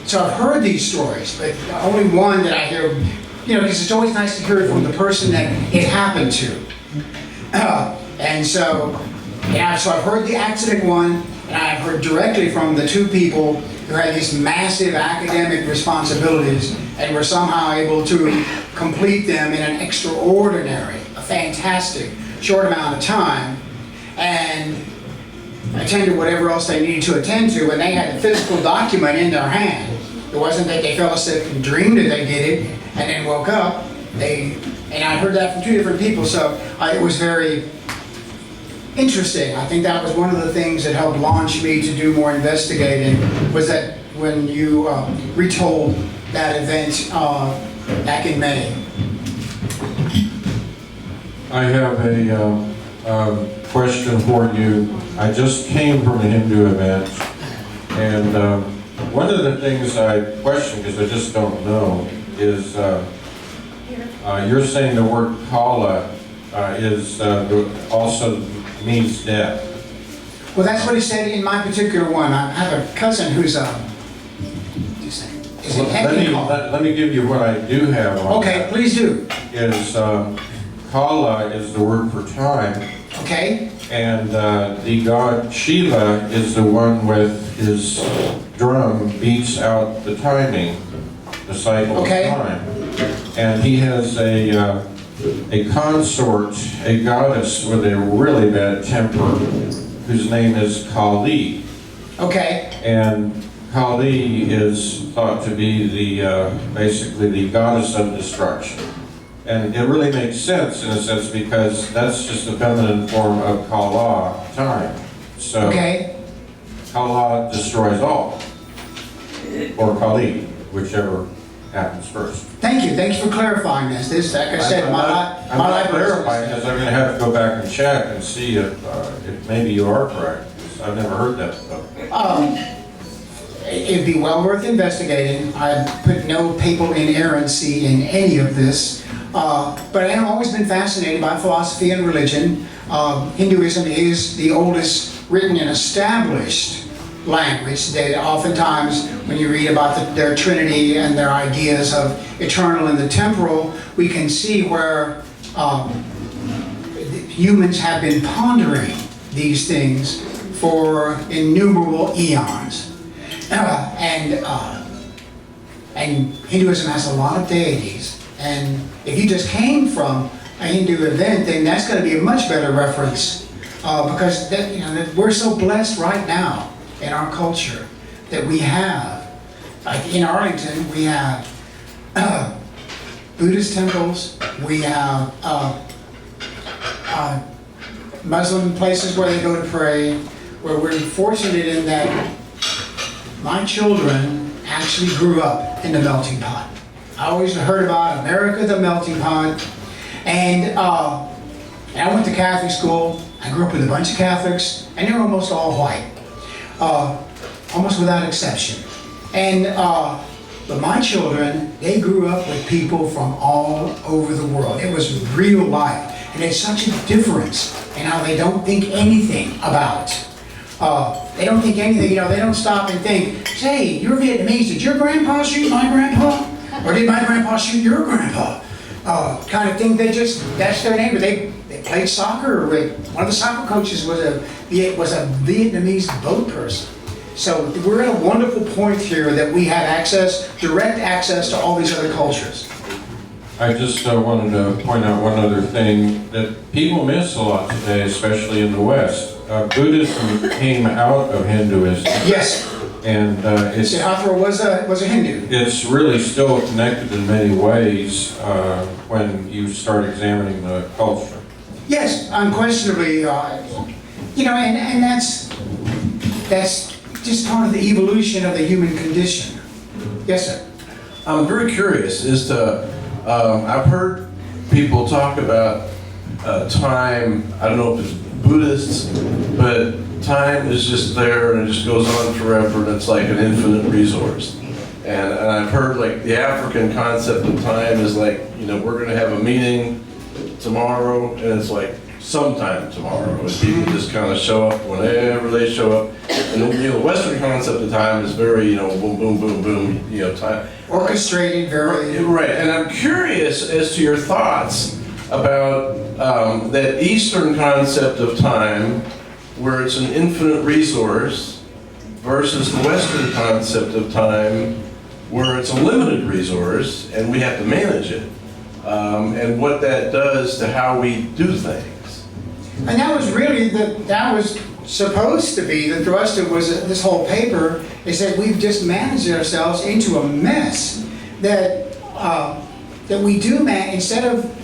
So I've heard these stories, but the only one that I hear, you know, because it's always nice to hear it from the person that it happened to. So I've heard the accident one, and I've heard directly from the 2 people who had these massive academic responsibilities and were somehow able to complete them in an extraordinary, a fantastic, short amount of time, and attended whatever else they needed to attend to, and they had a physical document in their hand. It wasn't that they fell asleep and dreamed that they did it and then woke up. And I heard that from 2 different people, so it was very interesting. I think that was one of the things that helped launch me to do more investigating, was that when you retold that event back in May. I have a question for you. I just came from a Hindu event, and one of the things I question, because I just don't know, is you're saying the word kala is also means death. Well, that's what he said in my particular one. I have a cousin who's Let me give you what I do have on Okay, that. please do. Is kala is the word for time, Okay, and the god Shiva is the one with his drum beats out the timing, the cycle Okay. of time. And he has a consort, a goddess with a really bad temper, whose name is Kali. okay, And Kali is thought to be the basically the goddess of destruction. And it really makes sense in a sense, because that's just the feminine form of Kala, time. So okay. Kala destroys all, or Kali, whichever happens first. Thank you for clarifying this. This, like I said, I'm my not life clarifying, because I'm going to have to go back and check and see if maybe you are correct. I've never heard that before. It'd be well worth investigating. I put no papal inerrancy in any of this, but I have always been fascinated by philosophy and religion. Hinduism is the oldest written and established language. That oftentimes, when you read about their trinity and their ideas of eternal and the temporal, we can see where humans have been pondering these things for innumerable eons. And Hinduism has a lot of deities, and if you just came from a Hindu event, then that's going to be a much better reference, because that we're so blessed right now in our culture that we have, like in Arlington, we have Buddhist temples, we have Muslim places where they go to pray, where we're fortunate in that my children actually grew up in the melting pot. I always heard about America, the melting pot, and I went to Catholic school. I grew up with a bunch of Catholics, and they were almost all white, almost without exception. And but my children, they grew up with people from all over the world. It was real life, and there's such a difference in how they don't think anything about. They don't think anything, they don't stop and think, say, you're Vietnamese, did your grandpa shoot my grandpa? Or did my grandpa shoot your grandpa? Kind of thing, that's their neighbor. They They played soccer with, one of the soccer coaches was a Vietnamese boat person. So we're at a wonderful point here that we have access, direct access to all these other cultures. I just wanted to point out one other thing that people miss a lot today, especially in the West. Buddhism came out of Hinduism, Yes, and it's Siddhartha was a Hindu. it's really still connected in many ways when you start examining the culture. Yes, unquestionably, and that's just part of the evolution of the human condition. Yes, sir. I'm very curious as to, I've heard people talk about time, I don't know if it's Buddhists, but time is just there and it just goes on forever and it's like an infinite resource. And I've heard like the African concept of time is like, we're gonna have a meeting tomorrow and it's like sometime tomorrow. And people just kind of show up whenever they show up. And the Western concept of time is very, boom, boom, boom, boom, time. Orchestrated, very. Right, and I'm curious as to your thoughts about that Eastern concept of time, where it's an infinite resource, versus the Western concept of time, where it's a limited resource and we have to manage it, and what that does to how we do things. And that was really that was supposed to be the thrust of this whole paper, is that we've just managed ourselves into a mess that we do instead of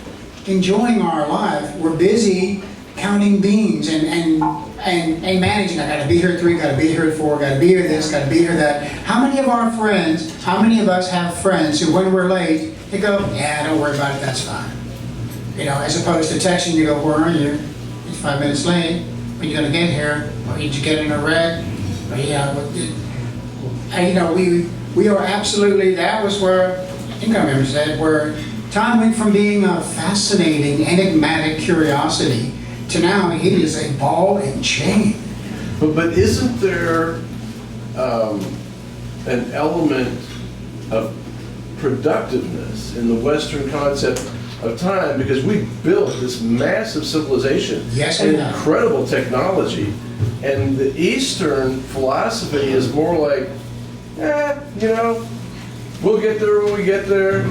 enjoying our life, we're busy counting beans and managing. I gotta be here at 3, gotta be here at 4, gotta be here this, gotta be here that. How many of us have friends who, when we're late, they go, yeah, don't worry about it, that's fine. As opposed to texting, you go, where are you? It's 5 minutes late. When you gonna get here? Or did you get in a wreck? Or, we are absolutely, that was where, I think I remember said, where time went from being a fascinating, enigmatic curiosity to now it is a ball and chain. But isn't there an element of productiveness in the Western concept of time? Because we built this massive civilization Yes, and we have. incredible technology. And the Eastern philosophy is more like, we'll get there when we get there.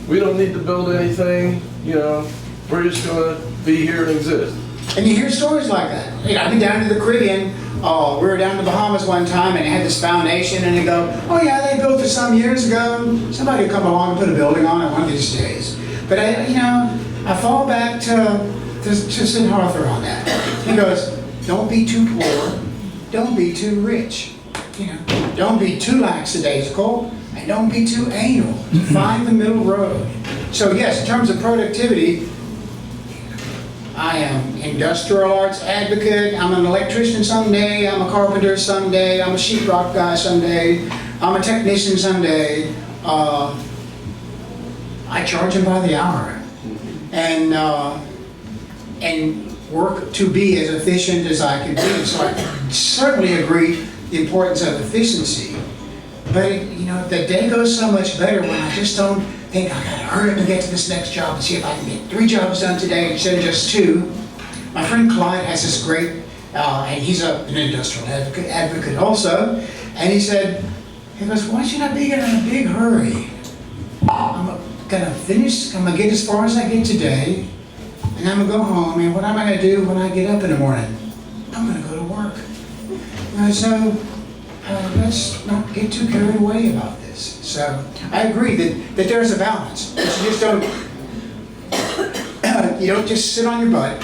We don't need to build anything, we're just gonna be here and exist. And you hear stories like that. I've been down to the Caribbean. We were down in the Bahamas one time and it had this foundation, and they go, oh yeah, they built it some years ago. Somebody will come along and put a building on it one of these days. But I fall back to Siddhartha on that. He goes, don't be too poor, don't be too rich. Don't be too lackadaisical, and don't be too anal. Find the middle road. So yes, in terms of productivity, I am industrial arts advocate. I'm an electrician someday. I'm a carpenter someday. I'm a sheetrock guy someday. I'm a technician someday. I charge them by the hour, and work to be as efficient as I can be. So I certainly agree the importance of efficiency. But the day goes so much better when I just don't think I gotta hurry up and get to this next job and see if I can get 3 jobs done today instead of just 2. My friend Clyde has this great, and he's an industrial advocate also, and he goes, why should I be in a big hurry? I'm gonna get as far as I get today, and I'm gonna go home, and what am I gonna do when I get up in the morning? I'm gonna go to work. So let's not get too carried away about this. So I agree that there's a balance. But you just don't, you don't just sit on your butt.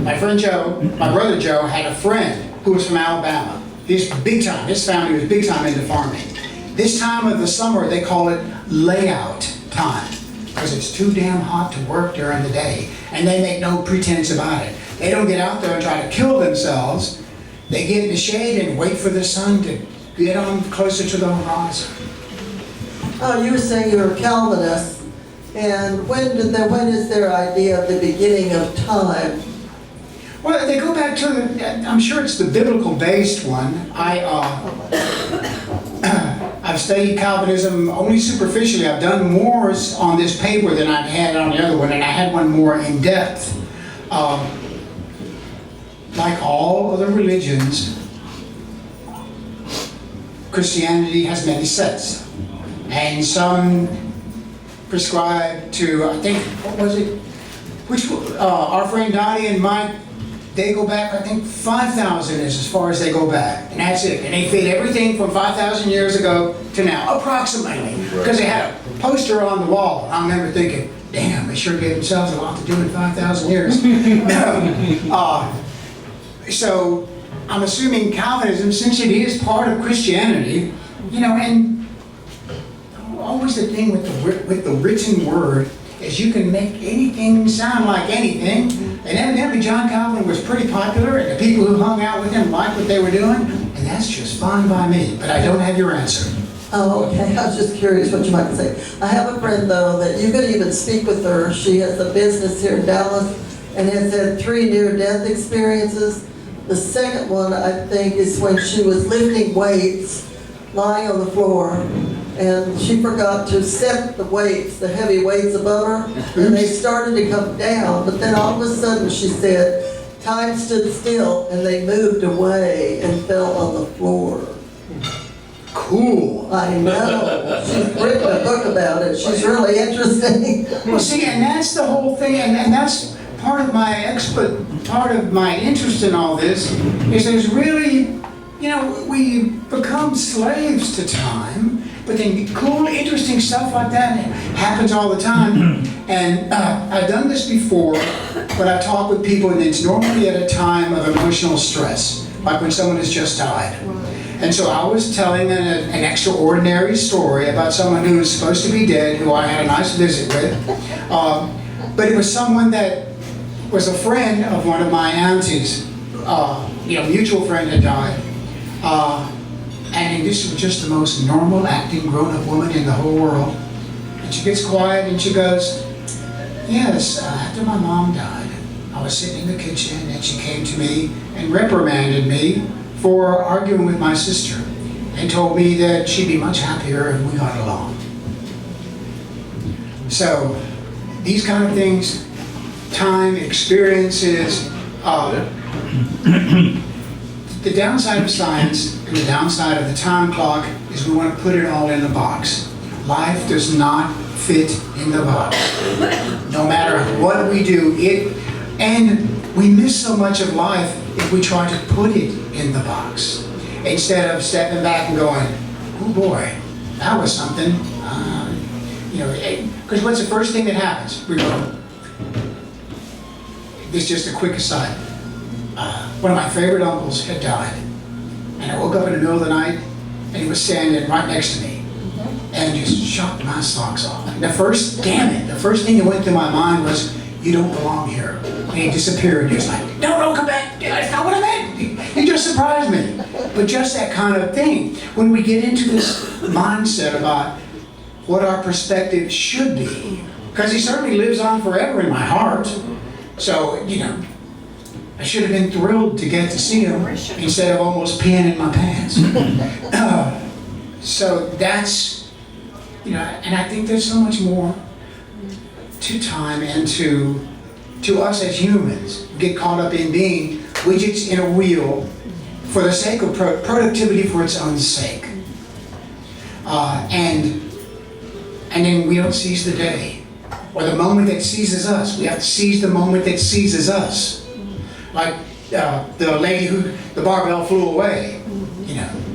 My friend Joe, my brother Joe, had a friend who was from Alabama. He's big time, his family was big time into farming. This time of the summer, they call it layout time, because it's too damn hot to work during the day, and they make no pretense about it. They don't get out there and try to kill themselves. They get in the shade and wait for the sun to get on closer to the horizon. You were saying you were Calvinist, and when is their idea of the beginning of time? Well, they go back to I'm sure it's the biblical-based one. I I've studied Calvinism only superficially. I've done more on this paper than I've had on the other one, and I had one more in depth. Like all other religions, Christianity has many sects, and some prescribe to, I think, what was it? Our friend Dottie and Mike, they go back, I think 5,000 is as far as they go back, and that's it. And they fit everything from 5,000 years ago to now, approximately, because they had a poster on the wall. I remember thinking, damn, they sure gave themselves a lot to do in 5,000 years. So I'm assuming Calvinism, since it is part of Christianity, and always the thing with the written word is you can make anything sound like anything. And evidently John Calvin was pretty popular, and the people who hung out with him liked what they were doing, and that's just fine by me. But I don't have your answer. Oh, okay. I was just curious what you might say. I have a friend, though, that you could even speak with her. She has a business here in Dallas and has had 3 near-death experiences. The second one, I think, is when she was lifting weights, lying on the floor, and she forgot to set the weights, the heavy weights above her, and they started to come down. But then all of a sudden, she said, time stood still, and they moved away and fell on the floor. Cool. I know. She's written a book about it. She's really interesting. Well, see, and that's the whole thing, and that's part of my interest in all this, is there's really, we become slaves to time, but then cool, interesting stuff like that happens all the time. And I've done this before, but I've talked with people, and it's normally at a time of emotional stress, like when someone has just died. And so I was telling an extraordinary story about someone who was supposed to be dead, who I had a nice visit with. But it was someone that was a friend of one of my aunties. Mutual friend had died. And this was just the most normal acting grown-up woman in the whole world. And she gets quiet and she goes, yes, after my mom died, I was sitting in the kitchen and she came to me and reprimanded me for arguing with my sister and told me that she'd be much happier if we got along. So these kind of things, time, experiences, the downside of science and the downside of the time clock is we want to put it all in a box. Life does not fit in the box. No matter what we do, and we miss so much of life if we try to put it in the box, instead of stepping back and going, oh boy, that was something. Because what's the first thing that happens? We go, this is just a quick aside. One of my favorite uncles had died, and I woke up in the middle of the night, and he was standing right next to me, and just shocked my socks off. And the first thing that went through my mind was, you don't belong here. And he disappeared. He was like, no, don't come back. That's not what I meant. He just surprised me. But just that kind of thing. When we get into this mindset about what our perspective should be, because he certainly lives on forever in my heart. So, I should have been thrilled to get to see him instead of almost peeing in my pants. So that's, and I think there's so much more to time and to us as humans. We get caught up in being widgets in a wheel for the sake of productivity for its own sake. And then we don't seize the day or the moment that seizes us. We have to seize the moment that seizes us. Like the lady who the barbell flew away.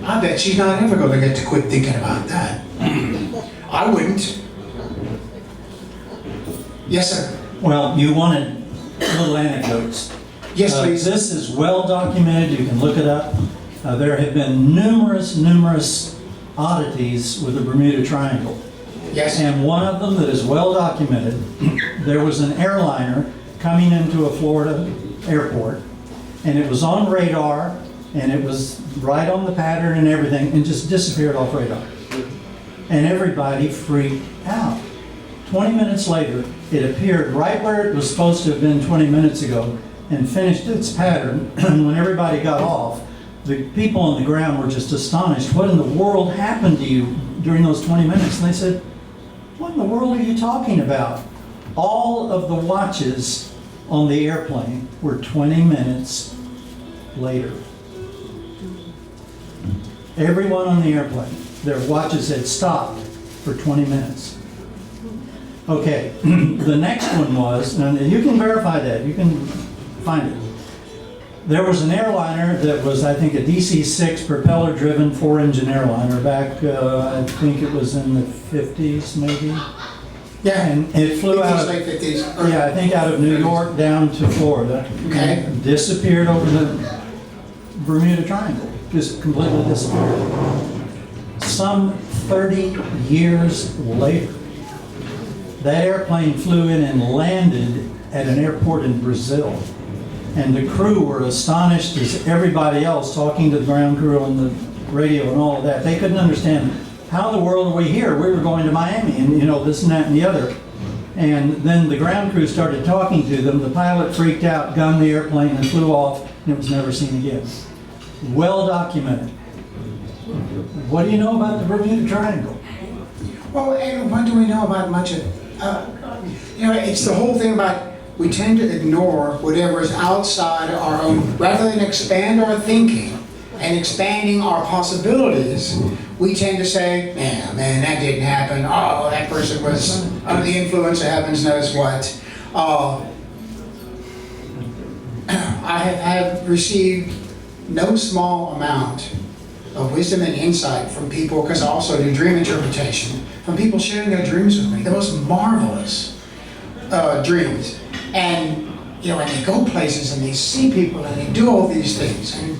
I bet she's not ever going to get to quit thinking about that. I wouldn't. Yes, sir. Well, you wanted little anecdotes. Yes, please. This is well documented. You can look it up. There have been numerous oddities with the Bermuda Triangle. Yes. And one of them that is well documented, there was an airliner coming into a Florida airport, and it was on radar, and it was right on the pattern and everything, and just disappeared off radar. And everybody freaked out. 20 minutes later, it appeared right where it was supposed to have been 20 minutes ago and finished its pattern. And when everybody got off, the people on the ground were just astonished. What in the world happened to you during those 20 minutes? And they said, what in the world are you talking about? All of the watches on the airplane were 20 minutes later. Everyone on the airplane, their watches had stopped for 20 minutes. Okay, the next one was, and you can verify that, you can find it. There was an airliner that was, I think, a DC-6 propeller-driven 4-engine airliner back, I think it was in the 50s, maybe. Yeah. And it flew out of, late 50s. yeah, I think out of New York down to Florida. Okay. And disappeared over the Bermuda Triangle, just completely disappeared. Some 30 years later, that airplane flew in and landed at an airport in Brazil. And the crew were astonished as everybody else, talking to the ground crew on the radio and all of that. They couldn't understand, how in the world are we here? We were going to Miami and, you know, this and that and the other. And then the ground crew started talking to them. The pilot freaked out, gunned the airplane and flew off, and it was never seen again. Well documented. What do you know about the Bermuda Triangle? Well, and what do we know about much of, you know, it's the whole thing about we tend to ignore whatever is outside our own, rather than expand our thinking and expanding our possibilities, we tend to say, man, that didn't happen. Oh, that person was under the influence of heavens knows what. I have received no small amount of wisdom and insight from people, because I also do dream interpretation, from people sharing their dreams with me, the most marvelous dreams. And, you know, and they go places and they see people and they do all these things. And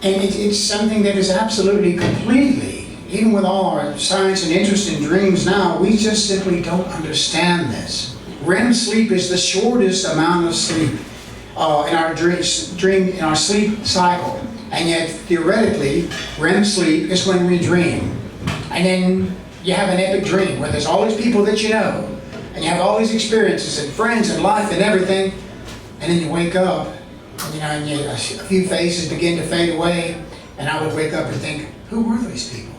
it's something that is absolutely, completely, even with all our science and interest in dreams now, we just simply don't understand this. REM sleep is the shortest amount of sleep in our in our sleep cycle. And yet, theoretically, REM sleep is when we dream. And then you have an epic dream where there's all these people that you know, and you have all these experiences and friends and life and everything, and then you wake up, and, you know, and a few faces begin to fade away, and I would wake up and think, who were these people?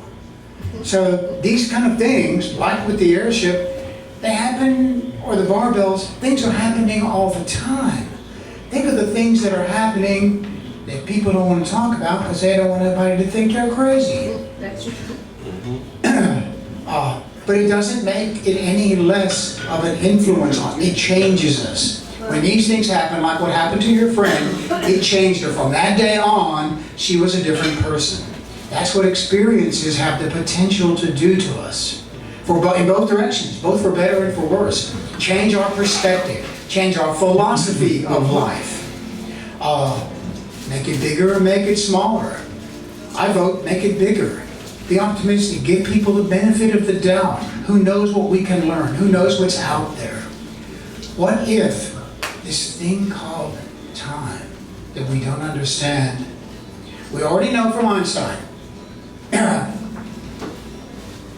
So these kind of things, like with the airship, they happen, or the barbells, things are happening all the time. Think of the things that are happening that people don't want to talk about because they don't want anybody to think they're crazy. That's true. But it doesn't make it any less of an influence on us. It changes us. When these things happen, like what happened to your friend, it changed her. From that day on, she was a different person. That's what experiences have the potential to do to us. In both directions, both for better and for worse. Change our perspective, change our philosophy of life. Make it bigger or make it smaller. I vote make it bigger. Be optimistic, give people the benefit of the doubt. Who knows what we can learn? Who knows what's out there? What if this thing called time that we don't understand, we already know from Einstein,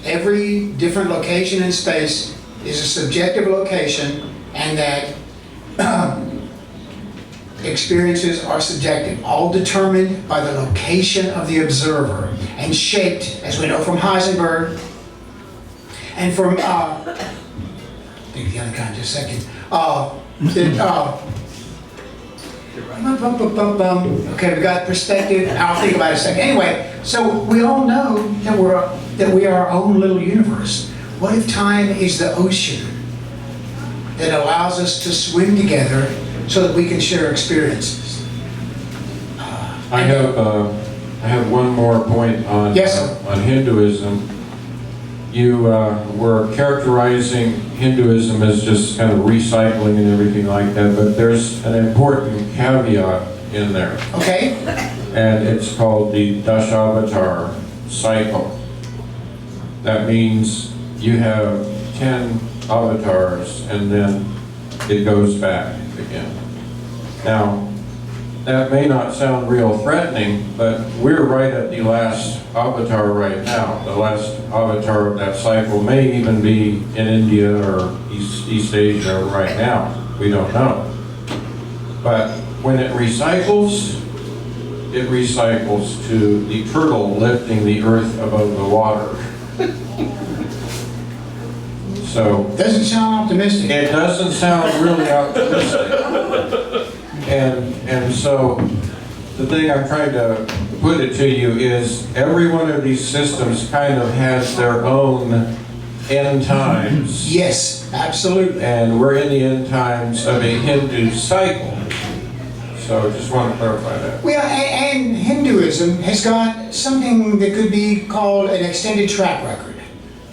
every different location in space is a subjective location, and that experiences are subjective, all determined by the location of the observer, and shaped, as we know from Heisenberg, and from, think of the other kind just a second, okay, we got perspective, I'll think about it a second. Anyway, so we all know that we are our own little universe. What if time is the ocean that allows us to swim together so that we can share experiences? I have one more point on Yes, sir. On Hinduism. You were characterizing Hinduism as just kind of recycling and everything like that, but there's an important caveat in there, Okay? and it's called the Dasavatar cycle. That means you have 10 avatars and then it goes back again. Now, that may not sound real threatening, but we're right at the last avatar right now. The last avatar of that cycle may even be in India or East Asia right now. We don't know. But when it recycles to the turtle lifting the earth above the water. So Doesn't sound optimistic. it doesn't sound really optimistic. And so the thing I'm trying to put it to you is every one of these systems kind of has their own end times. Yes, absolutely. And we're in the end times of a Hindu cycle. So just want to clarify that. Well, and Hinduism has got something that could be called an extended track record.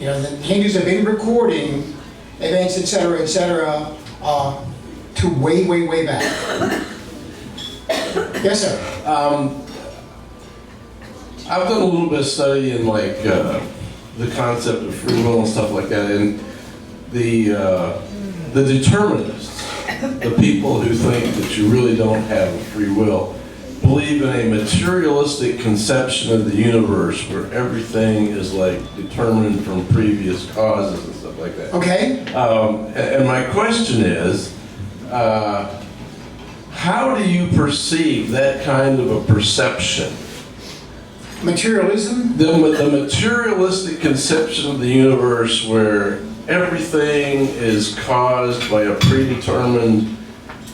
You know, the Hindus have been recording events, et cetera, to way, way, way back. Yes, sir. I've done a little bit of study in like the concept of free will and stuff like that, and the determinists, the people who think that you really don't have a free will, believe in a materialistic conception of the universe where everything is like determined from previous causes and stuff like that. Okay. And my question is, how do you perceive that kind of a perception? Materialism? The materialistic conception of the universe where everything is caused by a predetermined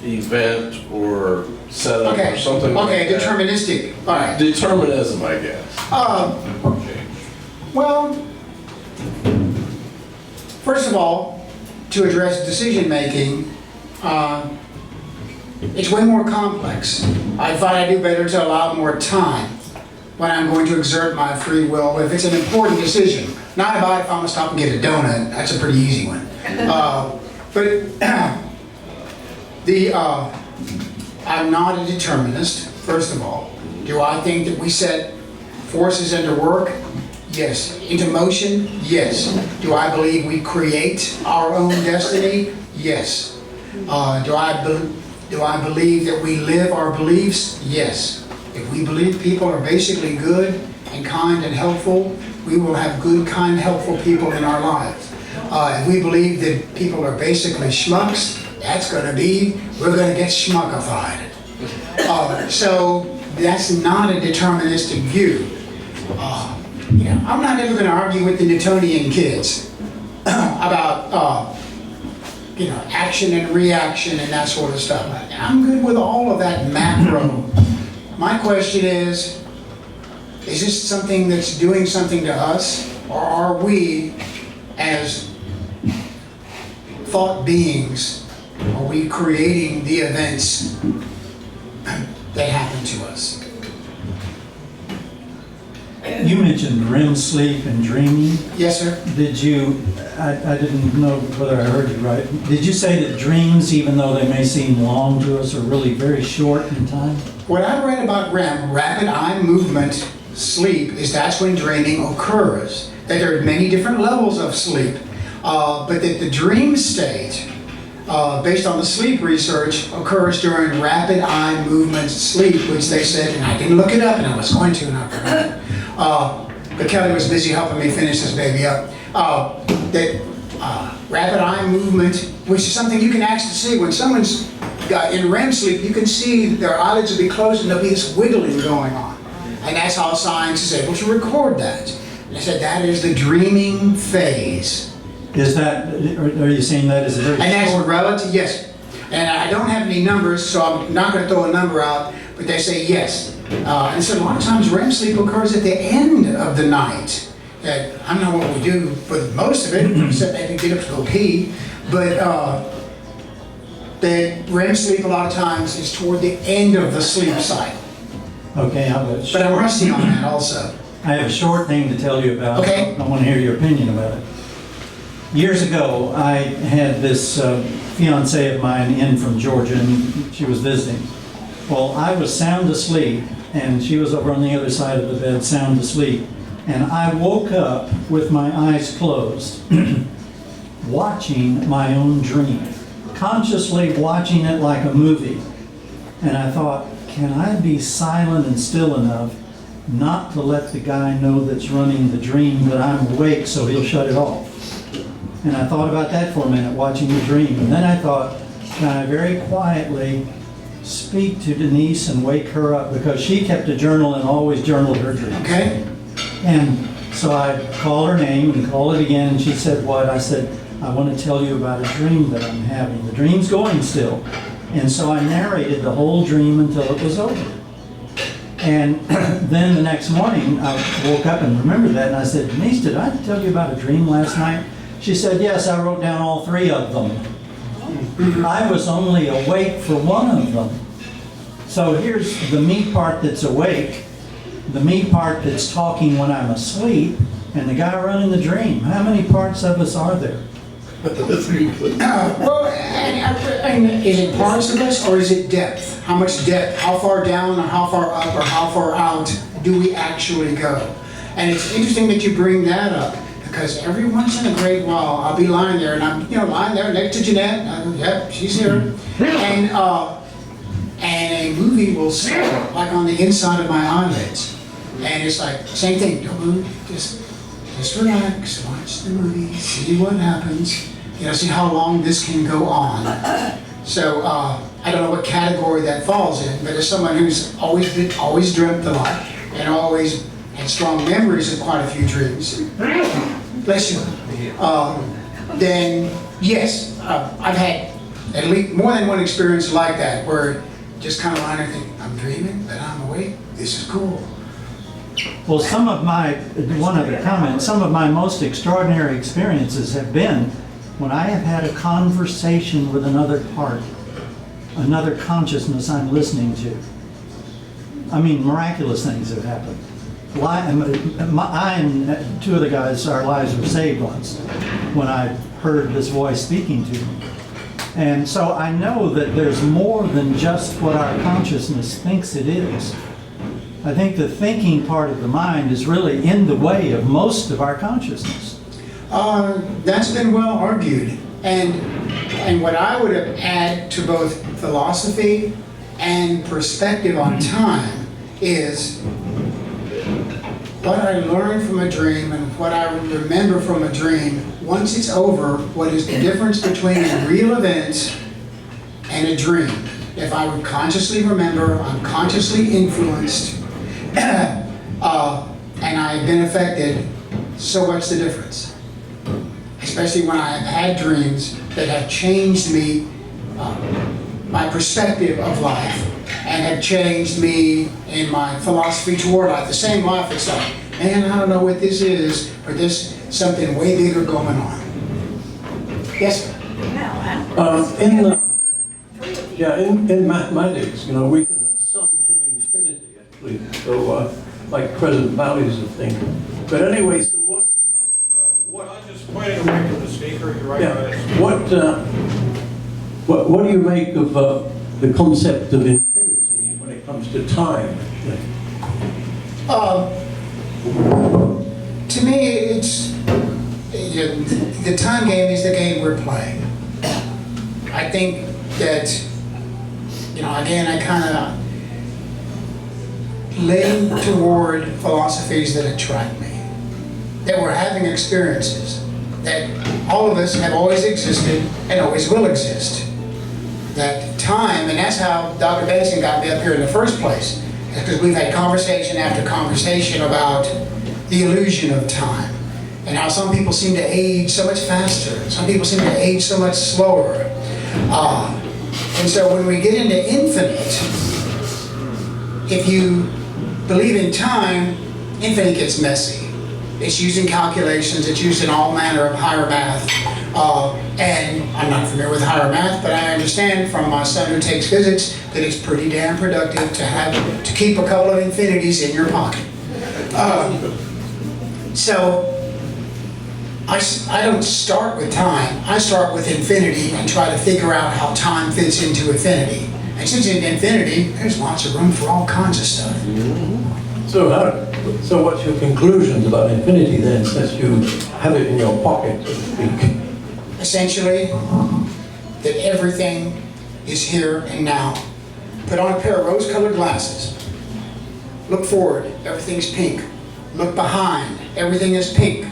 event or setup Okay. or something like Okay, that. deterministic. All right. Determinism, I guess. Well, first of all, to address decision making, it's way more complex. I thought I'd do better to allow more time when I'm going to exert my free will if it's an important decision. Not about if I'm gonna stop and get a donut. That's a pretty easy one. I'm not a determinist, first of all. Do I think that we set forces into work? Yes. Into motion? Yes. Do I believe we create our own destiny? Yes. Do I believe that we live our beliefs? Yes. If we believe people are basically good and kind and helpful, we will have good, kind, helpful people in our lives. If we believe that people are basically schmucks, we're going to get schmuckified. So that's not a deterministic view. I'm not ever going to argue with the Newtonian kids about action and reaction and that sort of stuff. I'm good with all of that macro. My question is this something that's doing something to us, or are we, as thought beings, are we creating the events that happen to us? You mentioned REM sleep and dreaming. Yes, sir. Did you, I didn't know whether I heard you right. Did you say that dreams, even though they may seem long to us, are really very short in time? What I read about REM, rapid eye movement sleep, is that's when dreaming occurs. That there are many different levels of sleep, but that the dream state, based on the sleep research, occurs during rapid eye movement sleep, which they said, and I didn't look it up, and I was going to, and I forgot. But Kelly was busy helping me finish this baby up. That rapid eye movement, which is something you can actually see when someone's in REM sleep, you can see their eyelids will be closed and there'll be this wiggling going on. And that's how science is able to record that. And I said that is the dreaming phase. Is that, are you saying that is a very And that's short? relative, yes. And I don't have any numbers, so I'm not going to throw a number out, but they say yes. And so a lot of times REM sleep occurs at the end of the night. I don't know what we do for most of it, except maybe get up to go pee. But the REM sleep a lot of times is toward the end of the sleep cycle. Okay, But I'm rusty on that also. I have a short thing to tell you about. Okay. I want to hear your opinion about it. Years ago, I had this fiancée of mine in from Georgia, and she was visiting. Well, I was sound asleep, and she was over on the other side of the bed, sound asleep. And I woke up with my eyes closed, watching my own dream, consciously watching it like a movie. And I thought, can I be silent and still enough not to let the guy know that's running the dream that I'm awake so he'll shut it off? And I thought about that for a minute, watching the dream. And then I thought, can I very quietly speak to Denise and wake her up because she kept a journal and always journaled her dreams. Okay? And so I called her name and called it again, and she said, what? I said, I want to tell you about a dream that I'm having. The dream's going still. And so I narrated the whole dream until it was over. And then the next morning, I woke up and remembered that, and I said, Denise, did I tell you about a dream last night? She said, yes, I wrote down all 3 of them. I was only awake for one of them. So here's the me part that's awake, the me part that's talking when I'm asleep, and the guy running the dream. How many parts of us are there? Well, and is it parts of us or is it depth? How much depth? How far down or how far up or how far out do we actually go? And it's interesting that you bring that up because every once in a great while I'll be lying there and I'm lying there next to Jeanette. Yep, she's here. And a movie will start like on the inside of my eyelids. And it's like, same thing, don't move, just relax, watch the movie, see what happens. See how long this can go on. So I don't know what category that falls in, but as someone who's always dreamt a lot and always had strong memories of quite a few dreams, bless you, then yes, I've had at least more than one experience like that where just kind of lying there thinking, I'm dreaming, but I'm awake, this is cool. Well, some of my most extraordinary experiences have been when I have had a conversation with another part, another consciousness I'm listening to. I mean, miraculous things have happened. I and 2 of the guys, our lives were saved once when I heard this voice speaking to me. And so I know that there's more than just what our consciousness thinks it is. I think the thinking part of the mind is really in the way of most of our consciousness. That's been well argued. And what I would add to both philosophy and perspective on time is what I learned from a dream and what I remember from a dream. Once it's over, what is the difference between a real event and a dream? If I would consciously remember, I'm consciously influenced, and I've been affected, so what's the difference? Especially when I have had dreams that have changed me, my perspective of life, and have changed me in my philosophy toward life. The same life, it's like, man, I don't know what this is, but there's something way bigger going on. Yes, sir? In mathematics, we can sum to infinity, actually. So, like present values of things. But anyway, so what? I'm just pointing away from the speaker. You're right. Yeah. What do you make of the concept of infinity when it comes to time? To me, it's the time game is the game we're playing. I think that, again, I kind of lean toward philosophies that attract me, that we're having experiences, that all of us have always existed and always will exist. That time, and that's how Dr. Benson got me up here in the first place, because we've had conversation after conversation about the illusion of time, and how some people seem to age so much faster, some people seem to age so much slower. And so when we get into infinite, if you believe in time, infinite gets messy. It's used in calculations, it's used in all manner of higher math. And I'm not familiar with higher math, but I understand from my son who takes physics that it's pretty damn productive to keep a couple of infinities in your pocket. So I don't start with time, I start with infinity and try to figure out how time fits into infinity. And since in infinity, there's lots of room for all kinds of stuff. So what's your conclusions about infinity then, since you have it in your pocket, so to speak? Essentially, that everything is here and now. Put on a pair of rose-colored glasses. Look forward, everything's pink. Look behind, everything is pink.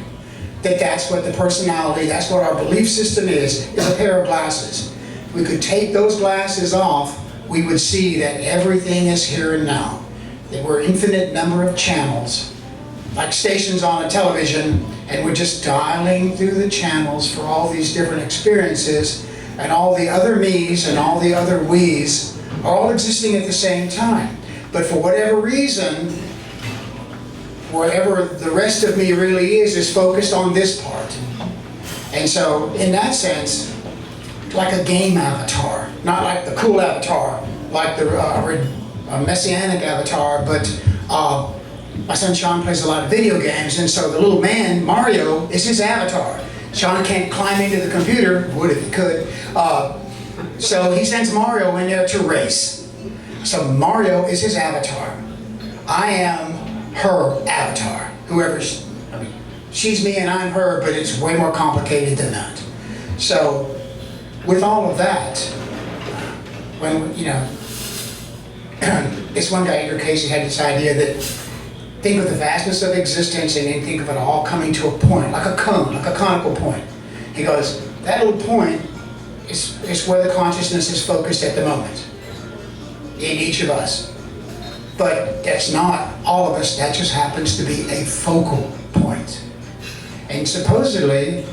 That's what the personality, that's what our belief system is a pair of glasses. We could take those glasses off, we would see that everything is here and now. There were infinite number of channels, like stations on a television, and we're just dialing through the channels for all these different experiences, and all the other me's and all the other we's are all existing at the same time. But for whatever reason, whatever the rest of me really is focused on this part. And so, in that sense, like a game avatar, not like the cool avatar, like the messianic avatar, but my son Sean plays a lot of video games, and so the little man, Mario, is his avatar. Sean can't climb into the computer, would if he could, so he sends Mario in there to race. So Mario is his avatar. I am her avatar, whoever, she's me and I'm her, but it's way more complicated than that. So, with all of that, when, this one guy, Edgar Casey, had this idea that think of the vastness of existence and then think of it all coming to a point, like a cone, like a conical point. He goes, that little point is where the consciousness is focused at the moment, in each of us. But that's not all of us, that just happens to be a focal point. And supposedly,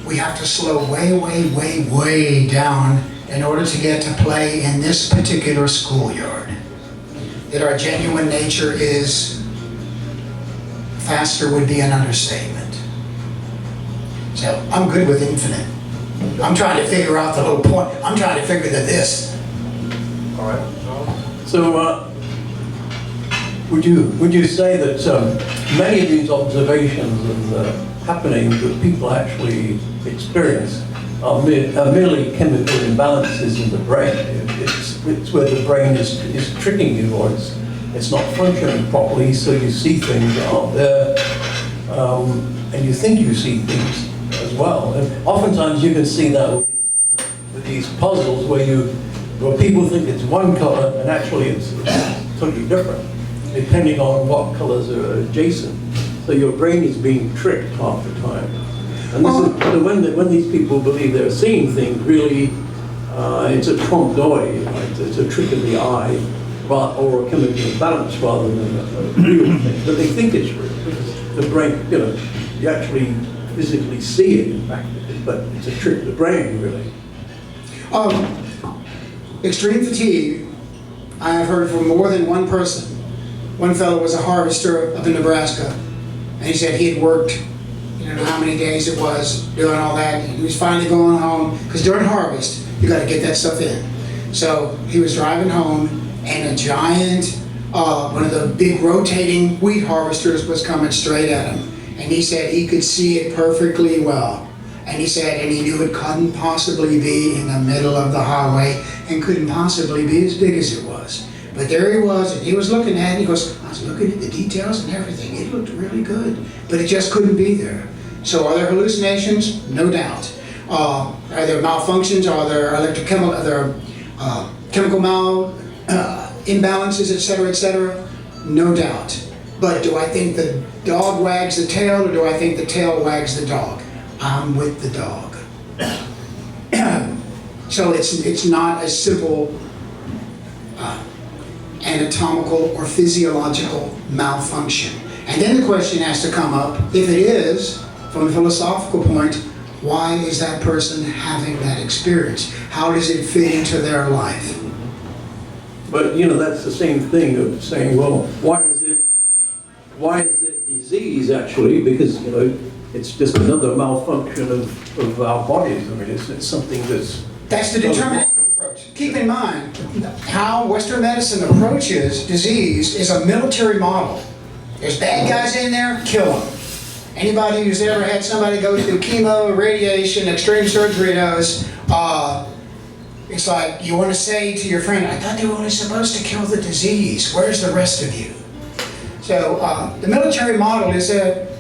we have to slow way, way, way, way down in order to get to play in this particular schoolyard. That our genuine nature is faster would be an understatement. So I'm good with infinite. I'm trying to figure out the little point. I'm trying to figure the this. All right. So, would you say that many of these observations and happenings that people actually experience are merely chemical imbalances in the brain? It's where the brain is tricking you, or it's not functioning properly, so you see things that aren't there, and you think you see things as well. And oftentimes you can see that with these puzzles where people think it's one color and actually it's totally different, depending on what colors are adjacent. So your brain is being tricked half the time. And this is, so when these people believe they're seeing things, really, it's a trompe l'oeil, right? It's a trick of the eye, or a chemical imbalance rather than a real thing. But they think it's real, because the brain, you actually physically see it, in fact, but it's a trick of the brain, really. Extreme fatigue, I have heard from more than one person. One fellow was a harvester up in Nebraska, and he said he had worked, how many days it was, doing all that, and he was finally going home, because during harvest, you got to get that stuff in. So he was driving home, and a giant, one of the big rotating wheat harvesters was coming straight at him. And he said he could see it perfectly well. And he said, and he knew it couldn't possibly be in the middle of the highway, and couldn't possibly be as big as it was. But there he was, and he was looking at it, and he goes, I was looking at the details and everything. It looked really good, but it just couldn't be there. So are there hallucinations? No doubt. Are there malfunctions? Are there electrochemical, chemical imbalances, et cetera, no doubt. But do I think the dog wags the tail, or do I think the tail wags the dog? I'm with the dog. So it's not a simple anatomical or physiological malfunction. And then the question has to come up, if it is, from a philosophical point, why is that person having that experience? How does it fit into their life? But that's the same thing of saying, well, why is it disease actually? Because it's just another malfunction of our bodies. I mean, it's something that's the deterministic approach. Keep in mind how Western medicine approaches disease is a military model. There's bad guys in there, kill them. Anybody who's ever had somebody go through chemo, radiation, extreme surgery knows. It's like you want to say to your friend, I thought they were only supposed to kill the disease. Where's the rest of you? So the military model is that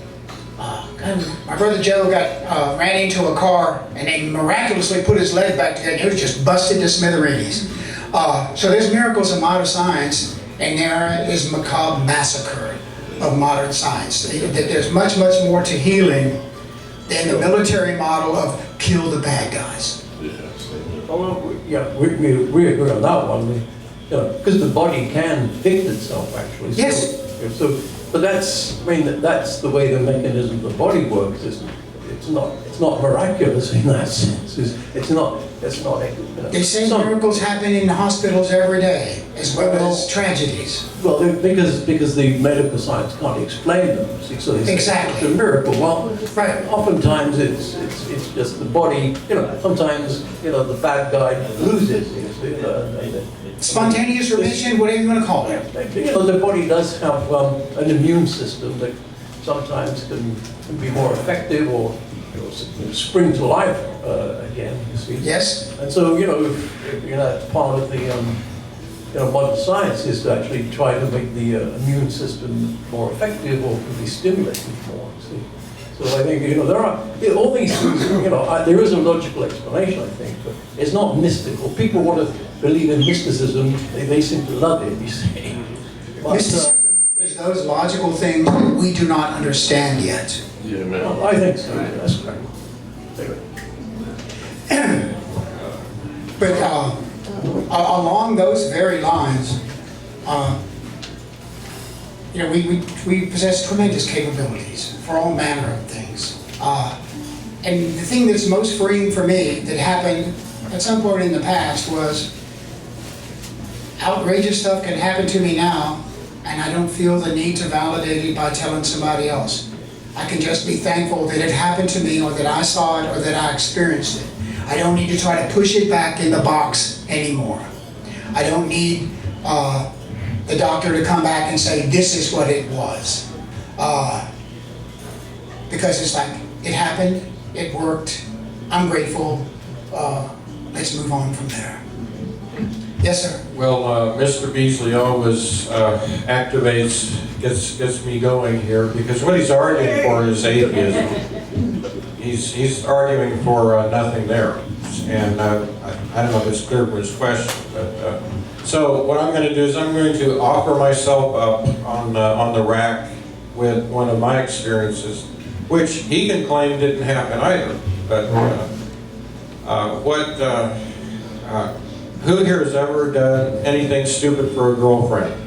my brother Joe ran into a car and they miraculously put his leg back together. He was just busted to smithereens. So there's miracles of modern science, and there is macabre massacre of modern science. There's much, much more to healing than the military model of kill the bad guys. Yeah, we agree on that one. Because the body can fix itself, actually. Yes. So, but that's, I mean, that's the way the mechanism of the body works, isn't it? It's not miraculous in that sense. It's not. They say miracles happen in hospitals every day, as well as tragedies. Well, because the medical science can't explain them. See, so they say Exactly. it's a miracle. Well, Right. oftentimes it's just the body. Sometimes the bad guy loses. Spontaneous remission, whatever you want to call it. The body does have an immune system that sometimes can be more effective or spring to life again, you see. Yes? And so, that's part of the modern science is to actually try to make the immune system more effective or to be stimulated more, see. So I think, there are, all these things, there is a logical explanation, I think, but it's not mystical. People want to believe in mysticism, they seem to love it, you see. But, Mysticism is those logical things that we do not understand yet. Yeah, man. well, I think so, yeah, that's correct. Anyway. But along those very lines, we possess tremendous capabilities for all manner of things. And the thing that's most freeing for me that happened at some point in the past was outrageous stuff can happen to me now, and I don't feel the need to validate it by telling somebody else. I can just be thankful that it happened to me, or that I saw it, or that I experienced it. I don't need to try to push it back in the box anymore. I don't need the doctor to come back and say, this is what it was. Because it's like, it happened, it worked, I'm grateful, let's move on from there. Yes, sir? Well, Mr. Beasley always gets me going here, because what he's arguing for is atheism. He's arguing for nothing there. And I don't know if it's clear from his question, but so what I'm going to do is I'm going to offer myself up on the rack with one of my experiences, which he can claim didn't happen either. But who here has ever done anything stupid for a girlfriend?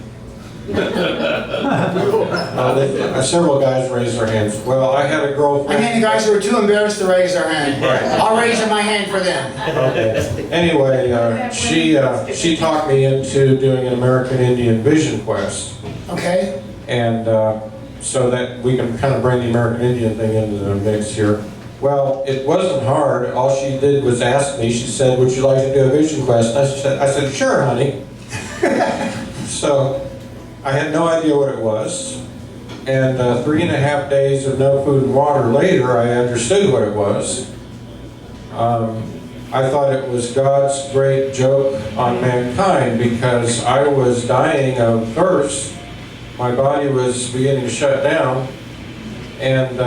Several guys raised their hands. Well, I had a girlfriend. I mean, the guys who are too embarrassed to raise their hand. I'll raise my hand for them. Okay. Anyway, she talked me into doing an American Indian Vision Quest. Okay? And so that we can kind of bring the American Indian thing into the mix here. Well, it wasn't hard. All she did was ask me. She said, would you like to do a vision quest? And I said, sure, honey. So I had no idea what it was. And 3.5 days of no food and water later, I understood what it was. I thought it was God's great joke on mankind, because I was dying of thirst. My body was beginning to shut down, and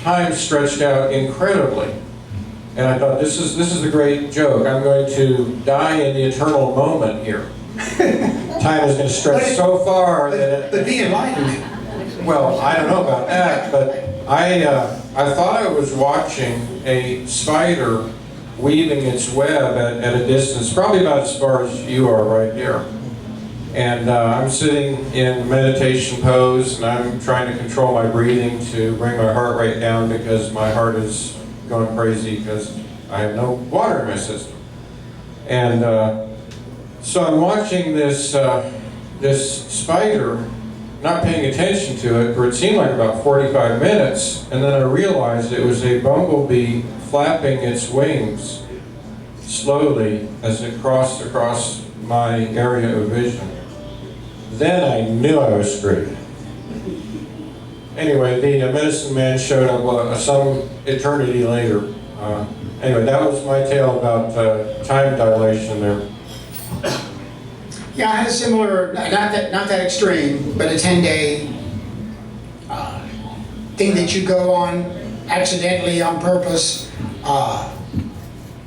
time stretched out incredibly. And I thought, this is a great joke. I'm going to die in the eternal moment here. Time is going to stretch so far that But be enlightened. well, I don't know about that, but I thought I was watching a spider weaving its web at a distance, probably about as far as you are right here. And I'm sitting in meditation pose, and I'm trying to control my breathing to bring my heart rate down, because my heart is going crazy because I have no water in my system. And so I'm watching this spider, not paying attention to it for it seemed like about 45 minutes, and then I realized it was a bumblebee flapping its wings slowly as it crossed across my area of vision. Then I knew I was screwed. Anyway, the medicine man showed up some eternity later. Anyway, that was my tale about time dilation there. Yeah, I had a similar, not that extreme, but a 10-day thing that you go on accidentally on purpose,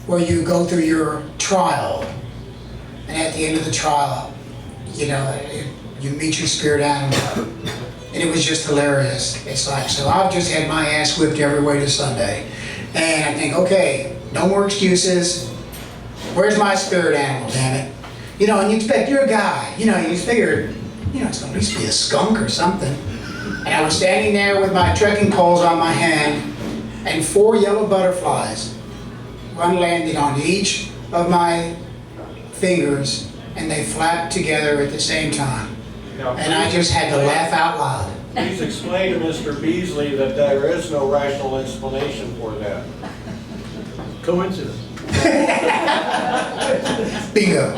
where you go through your trial, and at the end of the trial, you meet your spirit animal, and it was just hilarious. It's like, so I've just had my ass whipped every way to Sunday, and I think, okay, no more excuses. Where's my spirit animal, damn it? You know, and you expect, you're a guy, you know, you figure, you know, it's gonna at least be a skunk or something. And I was standing there with my trekking poles on my hand, and 4 yellow butterflies landed on each of my fingers, and they flapped together at the same time. And I just had to laugh out loud. Please explain to Mr. Beasley that there is no rational explanation for that. Coincidence. Bingo.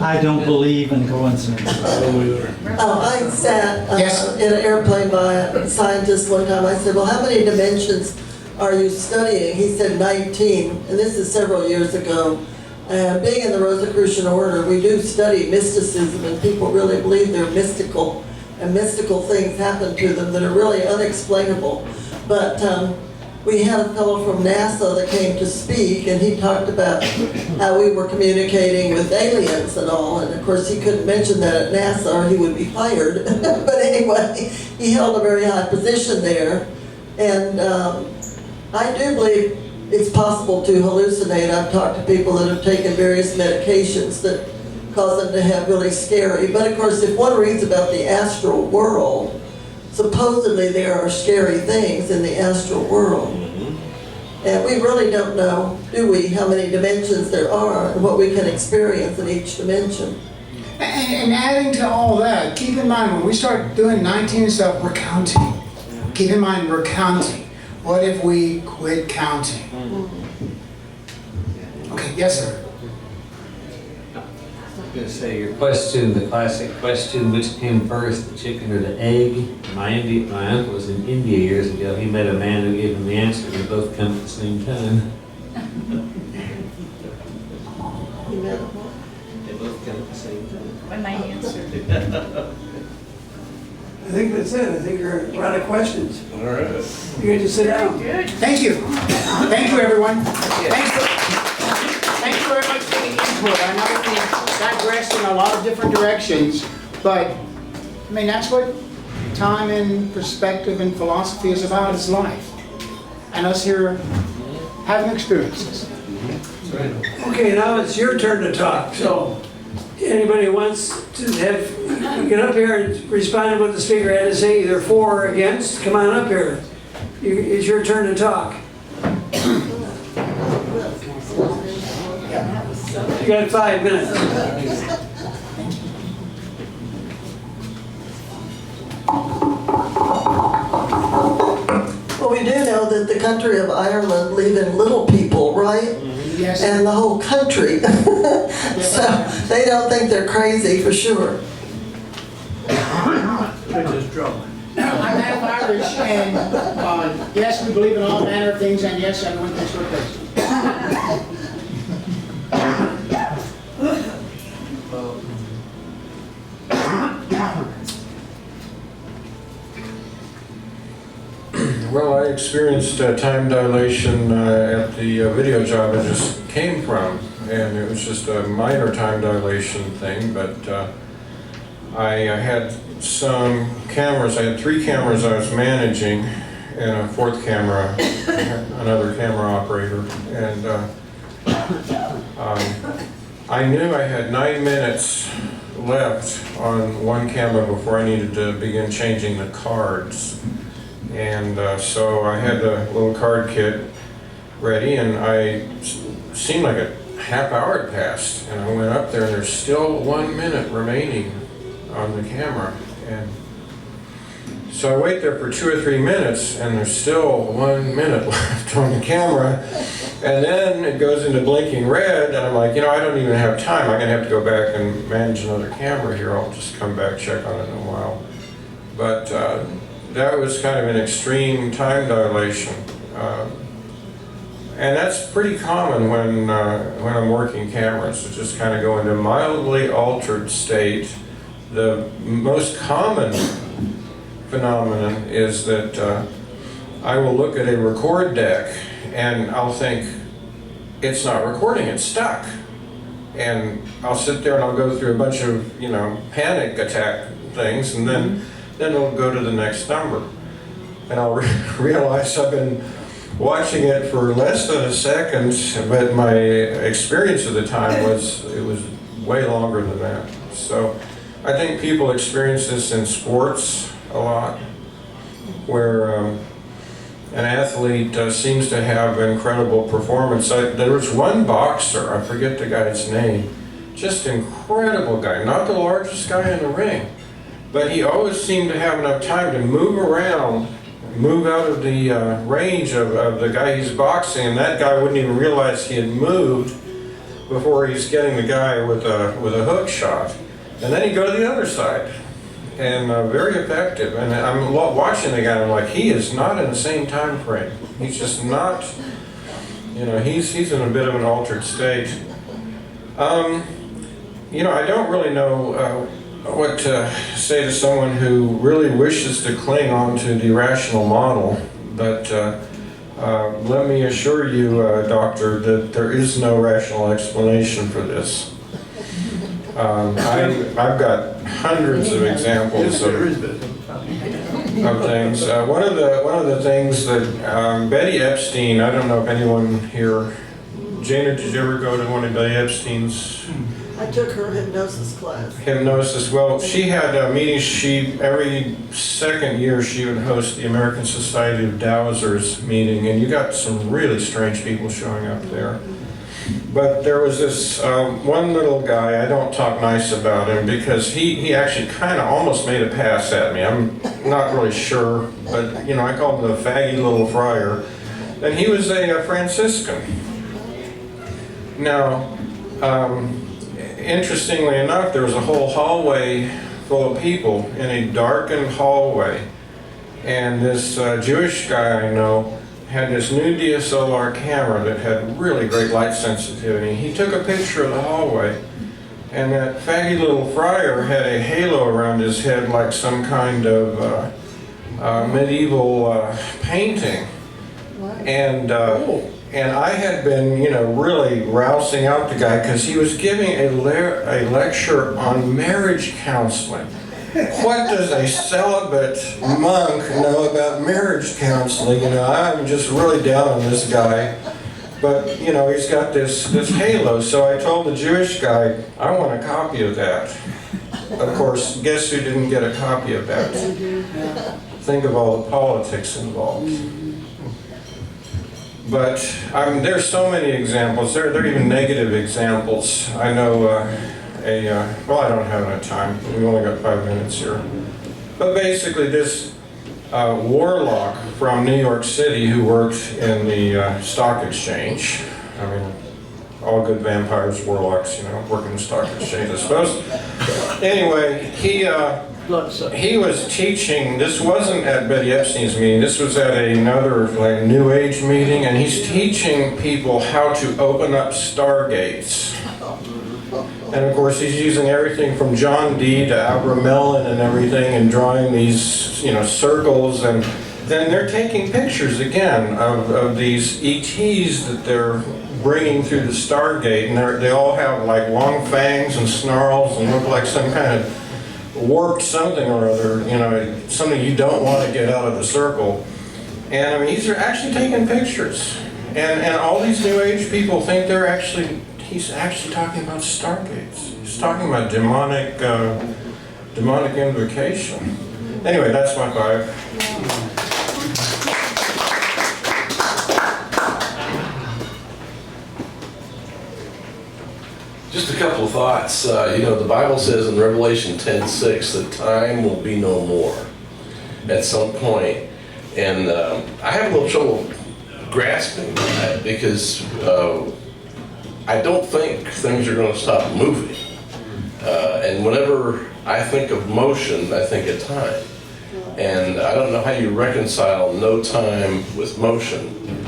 I don't believe in coincidences. I sat Yes. in an airplane by a scientist one time. I said, well, how many dimensions are you studying? He said 19, and this is several years ago. Being in the Rosicrucian order, we do study mysticism, and people really believe they're mystical, and mystical things happen to them that are really unexplainable. But we had a fellow from NASA that came to speak, and he talked about how we were communicating with aliens and all, and of course he couldn't mention that at NASA or he would be fired. But anyway, he held a very high position there, and I do believe it's possible to hallucinate. I've talked to people that have taken various medications that cause them to have really scary, but of course if one reads about the astral world, supposedly there are scary things in the astral world. And we really don't know, do we, how many dimensions there are and what we can experience in each dimension. And adding to all that, keep in mind when we start doing 19 and stuff, we're counting. Keep in mind we're counting. What if we quit counting? Okay, yes, sir. I was going to say your question, the classic question, which came first, the chicken or the egg? My uncle was in India years ago. He met a man who gave him the answer. They both come at the same time. They both come at the same time. When they answer. I think that's it. I think we're out of questions. All right. You can just sit down. Good. Thank you. Thank you, everyone. Thank you very much for the input. I know we digressed in a lot of different directions, but I mean, that's what time and perspective and philosophy is about, is life. And us here having experiences. Okay, now it's your turn to talk. So anybody wants to get up here and respond to what the speaker had to say, either for or against, come on up here. It's your turn to talk. You got 5 minutes. Well, we do know that the country of Ireland believe in little people, right? Yes. And the whole country. So they don't think they're crazy for sure. I'm half Irish, and yes, we believe in all manner of things, and yes, everyone thinks we're crazy. Well, I experienced time dilation at the video job I just came from, and it was just a minor time dilation thing, but I had some cameras. I had 3 cameras I was managing, and a 4th camera, another camera operator, and I knew I had 9 minutes left on one camera before I needed to begin changing the cards. And so I had a little card kit ready, and seemed like a half hour had passed, and I went up there and there's still 1 minute remaining on the camera. And so I wait there for 2 or 3 minutes, and there's still 1 minute left on the camera. And then it goes into blinking red, and I'm like, I don't even have time. I'm gonna have to go back and manage another camera here. I'll just come back, check on it in a while. But that was kind of an extreme time dilation. And that's pretty common when I'm working cameras, to just kind of go into a mildly altered state. The most common phenomenon is that I will look at a record deck and I'll think, it's not recording, it's stuck. And I'll sit there and I'll go through a bunch of, panic attack things, and then it'll go to the next number. And I'll realize I've been watching it for less than a second, but my experience at the time was, it was way longer than that. So I think people experience this in sports a lot, where an athlete seems to have incredible performance. There was one boxer, I forget the guy's name, just incredible guy, not the largest guy in the ring, but he always seemed to have enough time to move around, move out of the range of the guy he's boxing, and that guy wouldn't even realize he had moved before he's getting the guy with a hook shot. And then he'd go to the other side, and very effective. And I'm watching the guy, I'm like, he is not in the same time frame. He's just not, you know, he's in a bit of an altered state. You know, I don't really know what to say to someone who really wishes to cling on to the rational model, but let me assure you, Doctor, that there is no rational explanation for this. I've got hundreds of examples of things. One of the things that Betty Epstein, I don't know if anyone here, Jana, did you ever go to one of Betty Epstein's? I took her hypnosis class. Hypnosis. Well, she had meetings. Every second year she would host the American Society of Dowsers meeting, and you got some really strange people showing up there. But there was this one little guy, I don't talk nice about him because he actually kind of almost made a pass at me. I'm not really sure, but you know, I called him the faggy little friar. And he was a Franciscan. Now, interestingly enough, there was a whole hallway full of people in a darkened hallway. And this Jewish guy I know had this new DSLR camera that had really great light sensitivity. He took a picture of the hallway, and that faggy little friar had a halo around his head like some kind of medieval painting. And I had been, you know, really rousing out the guy because he was giving a lecture on marriage counseling. What does a celibate monk know about marriage counseling? You know, I'm just really down on this guy. But, you know, he's got this halo. So I told the Jewish guy, I want a copy of that. Of course, guess who didn't get a copy of that? Think of all the politics involved. But there's so many examples. There are even negative examples. I know well, I don't have enough time. We only got 5 minutes here. But basically this warlock from New York City who worked in the stock exchange. I mean, all good vampires, warlocks, you know, work in the stock exchange, I suppose. Anyway, he was teaching, this wasn't at Betty Epstein's meeting, this was at another like New Age meeting, and he's teaching people how to open up stargates. And of course he's using everything from John Dee to Abramelin and everything and drawing these, you know, circles, and then they're taking pictures again of these ETs that they're bringing through the Stargate, and they all have like long fangs and snarls and look like some kind of warped something or other, you know, something you don't want to get out of the circle. And I mean, these are actually taking pictures. And all these New Age people think he's actually talking about stargates. He's talking about demonic invocation. Anyway, that's my 5. Just a couple of thoughts. You know, the Bible says in Revelation 10:6 that time will be no more at some point. And I have a little trouble grasping that because I don't think things are going to stop moving. And whenever I think of motion, I think of time. And I don't know how you reconcile no time with motion,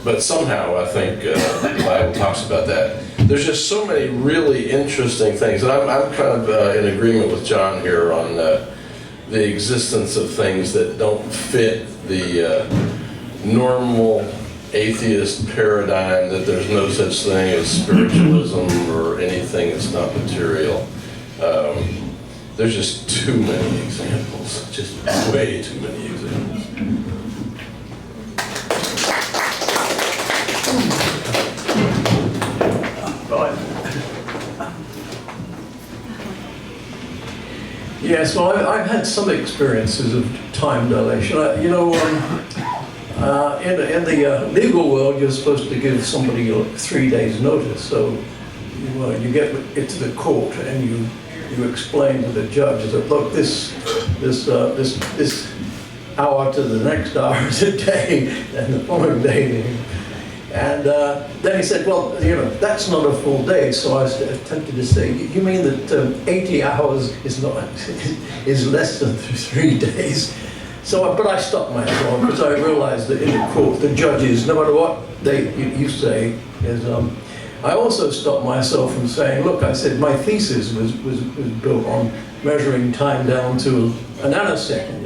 but somehow I think the Bible talks about that. There's just so many really interesting things. And I'm kind of in agreement with John here on the existence of things that don't fit the normal atheist paradigm, that there's no such thing as spiritualism or anything that's not material. There's just too many examples, just way too many examples. Yes, well, I've had some experiences of time dilation. In the legal world, you're supposed to give somebody 3 days' notice. So you get into the court and you explain to the judge that, look, this hour to the next hour is a day, and the following day. And then he said, well, that's not a full day. So I was tempted to say, you mean that 80 hours is less than 3 days? But I stopped myself because I realized that in the court, the judges, no matter what you say, is. I also stopped myself from saying, look, I said my thesis was built on measuring time down to a nanosecond,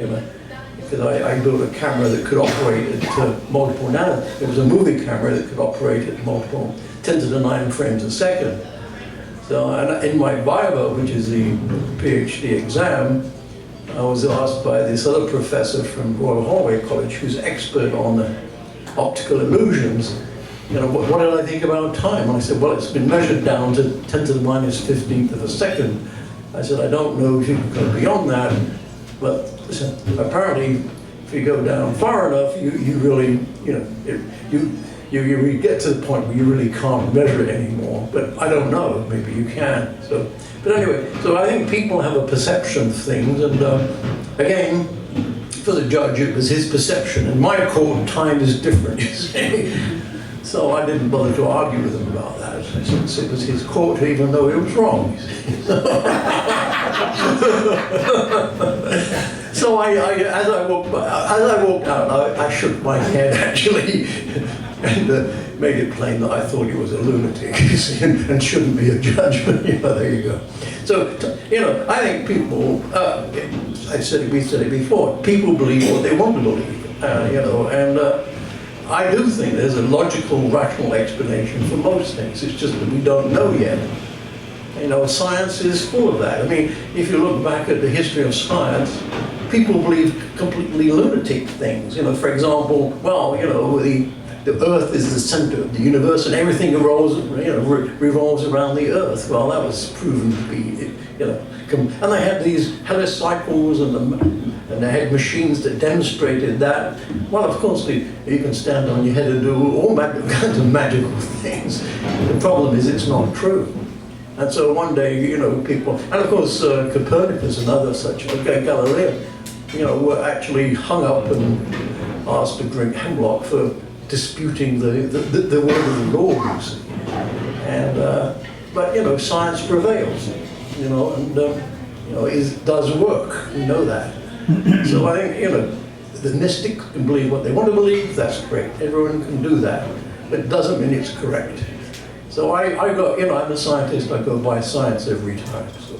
because I built a camera that could operate at multiple nanoseconds. It was a movie camera that could operate at multiple 10 to the 9 frames a second. So and in my Viva, which is the PhD exam, I was asked by this other professor from Royal Holloway College, who's expert on optical illusions, what did I think about time? And I said, well, it's been measured down to 10 to the minus 15th of a second. I said, I don't know if you can go beyond that, but apparently, if you go down far enough, you really, you get to the point where you really can't measure it anymore. But I don't know, maybe you can. But anyway, so I think people have a perception of things, and again, for the judge, it was his perception. In my court, time is different, you see. So I didn't bother to argue with him about that. Since it was his court, even though it was wrong, you see. So as I walked out, I shook my head actually, and made it plain that I thought he was a lunatic, you see, and shouldn't be a judge. But there you go. So I think people, we said it before. People believe what they want to believe, and I do think there's a logical, rational explanation for most things. It's just that we don't know yet. Science is full of that. I mean, if you look back at the history of science, people believe completely lunatic things. For example, the Earth is the center of the universe and everything revolves around the Earth. Well, that was proven to be, and they had these helicycles and they had machines that demonstrated that. Well, of course, you can stand on your head and do all kinds of magical things. The problem is it's not true. And so one day, people, and of course Copernicus and others such, Galileo, were actually hung up and asked to drink hemlock for disputing the word of the law, you see. And but science prevails, and it does work. We know that. So I think the mystic can believe what they want to believe. That's great. Everyone can do that, but it doesn't mean it's correct. So I go, I'm a scientist. I go by science every time. So.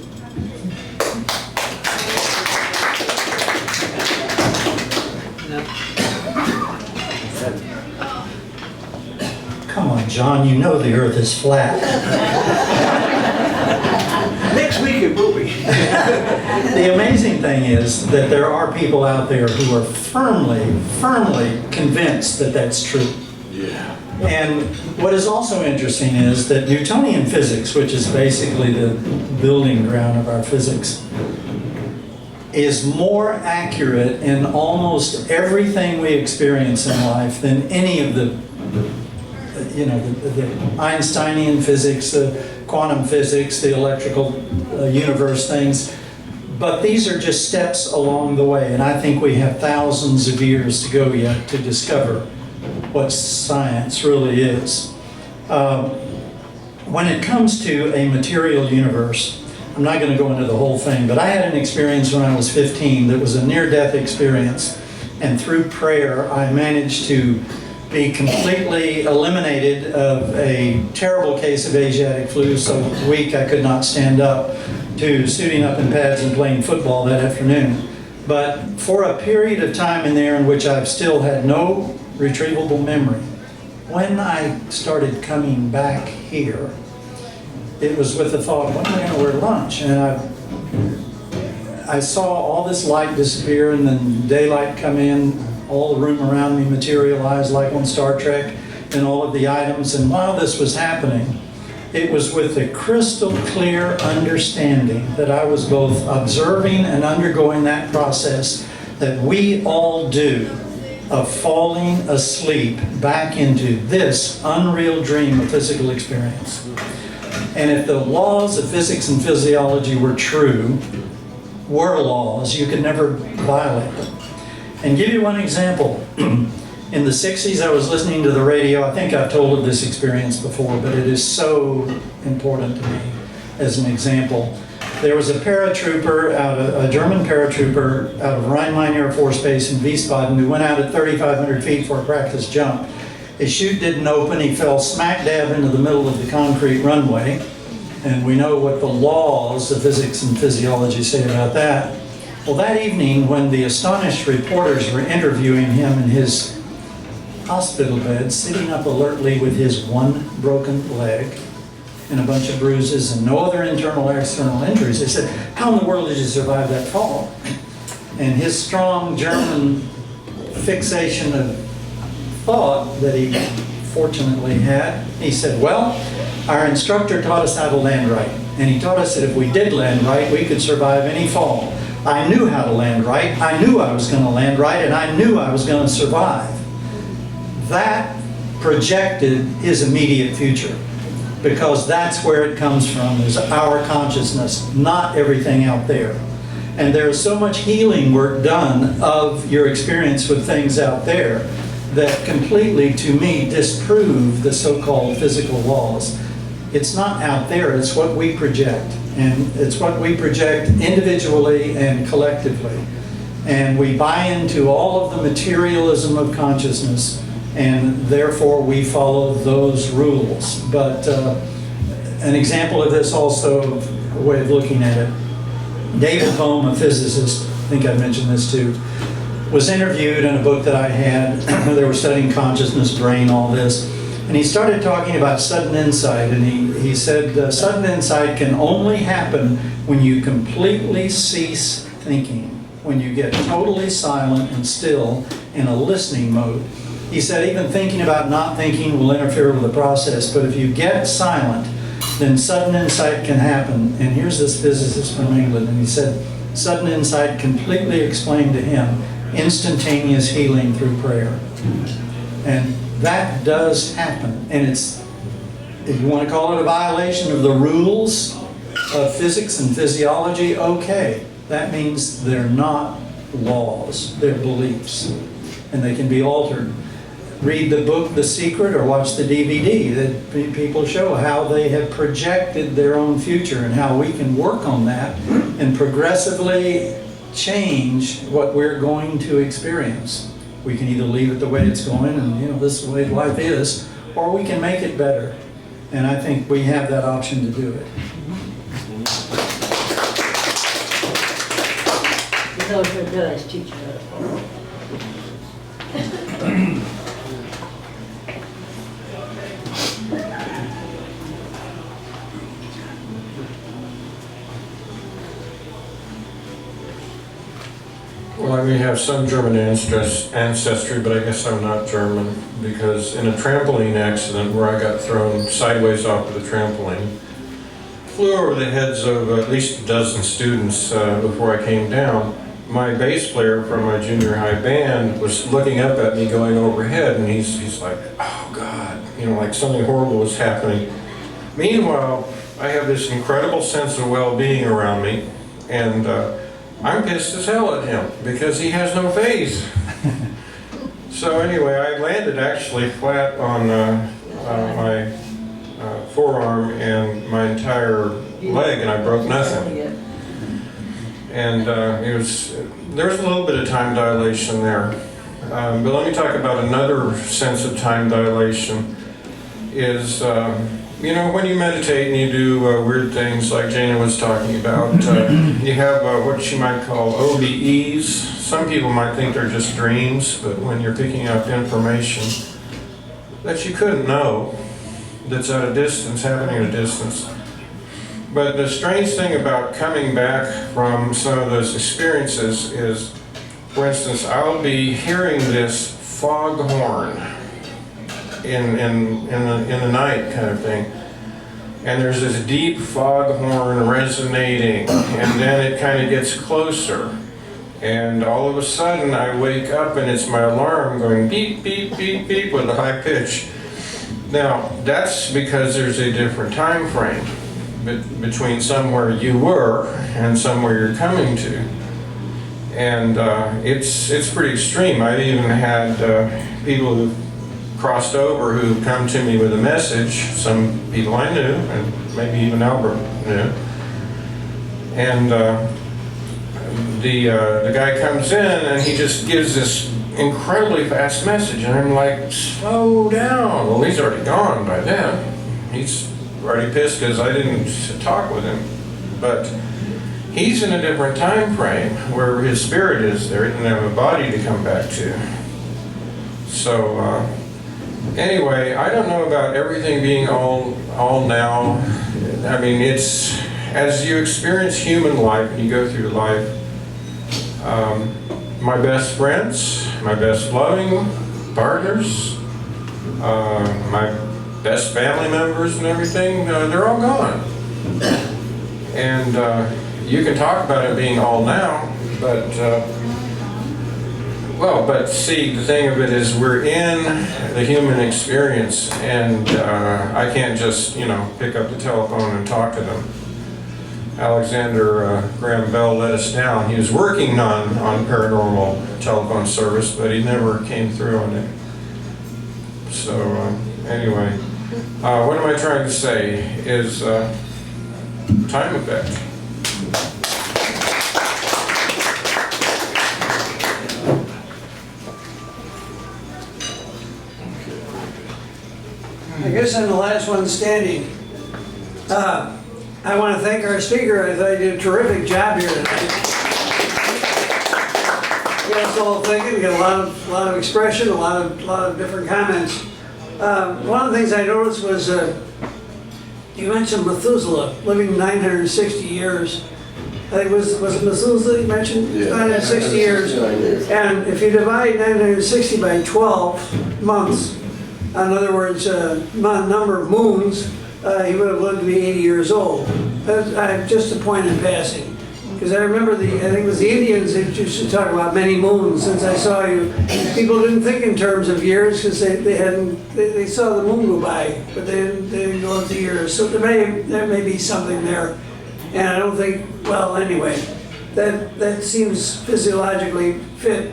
Come on, John, you know the Earth is flat. Next week it will be. The amazing thing is that there are people out there who are firmly convinced that that's true. Yeah. And what is also interesting is that Newtonian physics, which is basically the building ground of our physics, is more accurate in almost everything we experience in life than any of the Einsteinian physics, the quantum physics, the electrical universe things. But these are just steps along the way, and I think we have thousands of years to go yet to discover what science really is. When it comes to a material universe, I'm not going to go into the whole thing, but I had an experience when I was 15 that was a near-death experience, and through prayer I managed to be completely eliminated of a terrible case of Asiatic flu, so weak I could not stand up, to suiting up in pads and playing football that afternoon. But for a period of time in there in which I've still had no retrievable memory, when I started coming back here, it was with the thought, when am I going to wear lunch? And I saw all this light disappear and then daylight come in, all the room around me materialize like on Star Trek, and all of the items. And while this was happening, It was with a crystal clear understanding that I was both observing and undergoing that process that we all do, of falling asleep back into this unreal dream of physical experience. And if the laws of physics and physiology were true, were laws, you could never violate them. And give you one example. In the 60s, I was listening to the radio. I think I've told of this experience before, but it is so important to me as an example. There was a paratrooper, a German paratrooper out of Rhein-Main Air Force Base in Wiesbaden who went out at 3,500 feet for a practice jump. His chute didn't open. He fell smack dab into the middle of the concrete runway. And we know what the laws of physics and physiology say about that. Well, that evening, when the astonished reporters were interviewing him in his hospital bed, sitting up alertly with his one broken leg and a bunch of bruises and no other internal or external injuries, they said, "How in the world did you survive that fall?" And his strong German fixation of thought that he fortunately had, he said, "Well, our instructor taught us how to land right. And he taught us that if we did land right, we could survive any fall. I knew how to land right. I knew I was going to land right, and I knew I was going to survive." That projected his immediate future, because that's where it comes from, is our consciousness, not everything out there. And there is so much healing work done of your experience with things out there that completely, to me, disprove the so-called physical laws. It's not out there, it's what we project. And it's what we project individually and collectively. And we buy into all of the materialism of consciousness, and therefore we follow those rules. But an example of this also, a way of looking at it, David Bohm, a physicist, I think I mentioned this too, was interviewed in a book that I had. They were studying consciousness, brain, all this. And he started talking about sudden insight, and he said sudden insight can only happen when you completely cease thinking, when you get totally silent and still in a listening mode. He said even thinking about not thinking will interfere with the process, but if you get silent, then sudden insight can happen. And here's this physicist from England, and he said sudden insight completely explained to him instantaneous healing through prayer. And that does happen. And it's, if you want to call it a violation of the rules of physics and physiology, okay. That means they're not laws, they're beliefs. And they can be altered. Read the book The Secret or watch the DVD that people show how they have projected their own future and how we can work on that and progressively change what we're going to experience. We can either leave it the way it's going and, this is the way life is, or we can make it better. And I think we have that option to do it. Those who does teach you how to follow. Well, I may have some German ancestry, but I guess I'm not German, because in a trampoline accident where I got thrown sideways off of the trampoline, flew over the heads of at least a dozen students before I came down. My bass player from my junior high band was looking up at me going overhead, and he's like, "Oh God," like something horrible was happening. Meanwhile, I have this incredible sense of well-being around me, and I'm pissed as hell at him because he has no faith. So anyway, I landed actually flat on my forearm and my entire leg, and I broke nothing. And there was a little bit of time dilation there. But let me talk about another sense of time dilation. Is when you meditate and you do weird things like Jana was talking about, you have what you might call OBEs. Some people might think they're just dreams, but when you're picking up information that you couldn't know, that's at a distance, happening at a distance. But the strange thing about coming back from some of those experiences is, for instance, I'll be hearing this foghorn in the night kind of thing. and there's this deep foghorn resonating, and then it kind of gets closer. And all of a sudden I wake up and it's my alarm going beep, beep, beep, beep with a high pitch. Now, that's because there's a different time frame between somewhere you were and somewhere you're coming to. And it's pretty extreme. I've even had people who crossed over who come to me with a message, some people I knew, and maybe even Albert knew. And the guy comes in and he just gives this incredibly fast message, and I'm like, slow down. Well, he's already gone by then. He's already pissed because I didn't talk with him. But he's in a different time frame where his spirit is there. He didn't have a body to come back to. So anyway, I don't know about everything being all now. I mean, it's as you experience human life and you go through life, my best friends, my best loving partners, my best family members and everything, they're all gone. And you can talk about it being all now, but but see, the thing of it is we're in the human experience, and I can't just, pick up the telephone and talk to them. Alexander Graham Bell let us down. He was working on paranormal telephone service, but he never came through on it. So anyway, what am I trying to say is time effect. I guess I'm the last one standing. I want to thank our speaker. I thought he did a terrific job here tonight. Got us all thinking. Got a lot of expression, a lot of different comments. One of the things I noticed was you mentioned Methuselah living 960 years. I think was it Methuselah you mentioned? Yeah. 960 years. And if you divide 960 by 12 months, in other words, number of moons, he would have lived to be 80 years old. That's just a point in passing. Because I remember I think it was the Indians that used to talk about many moons. Since I saw you, people didn't think in terms of years because they saw the moon go by, but they didn't go into years. So there may be something there. And I don't think, well, anyway, that seems physiologically fit.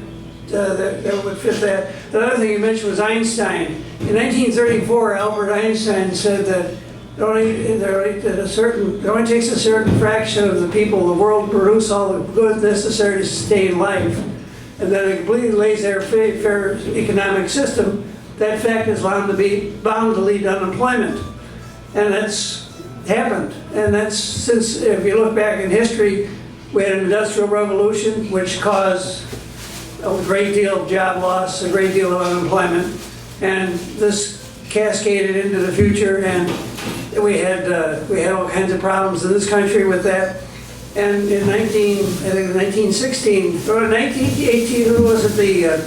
That would fit that. The other thing you mentioned was Einstein. In 1934, Albert Einstein said that it only takes a certain fraction of the people in the world to produce all the goods necessary to sustain life, and that a completely laissez-faire economic system, that fact is bound to lead to unemployment. And that's happened. And that's since, if you look back in history, we had an industrial revolution which caused a great deal of job loss, a great deal of unemployment, and this cascaded into the future, and we had all kinds of problems in this country with that. And in 1916 or 1918, who was it? The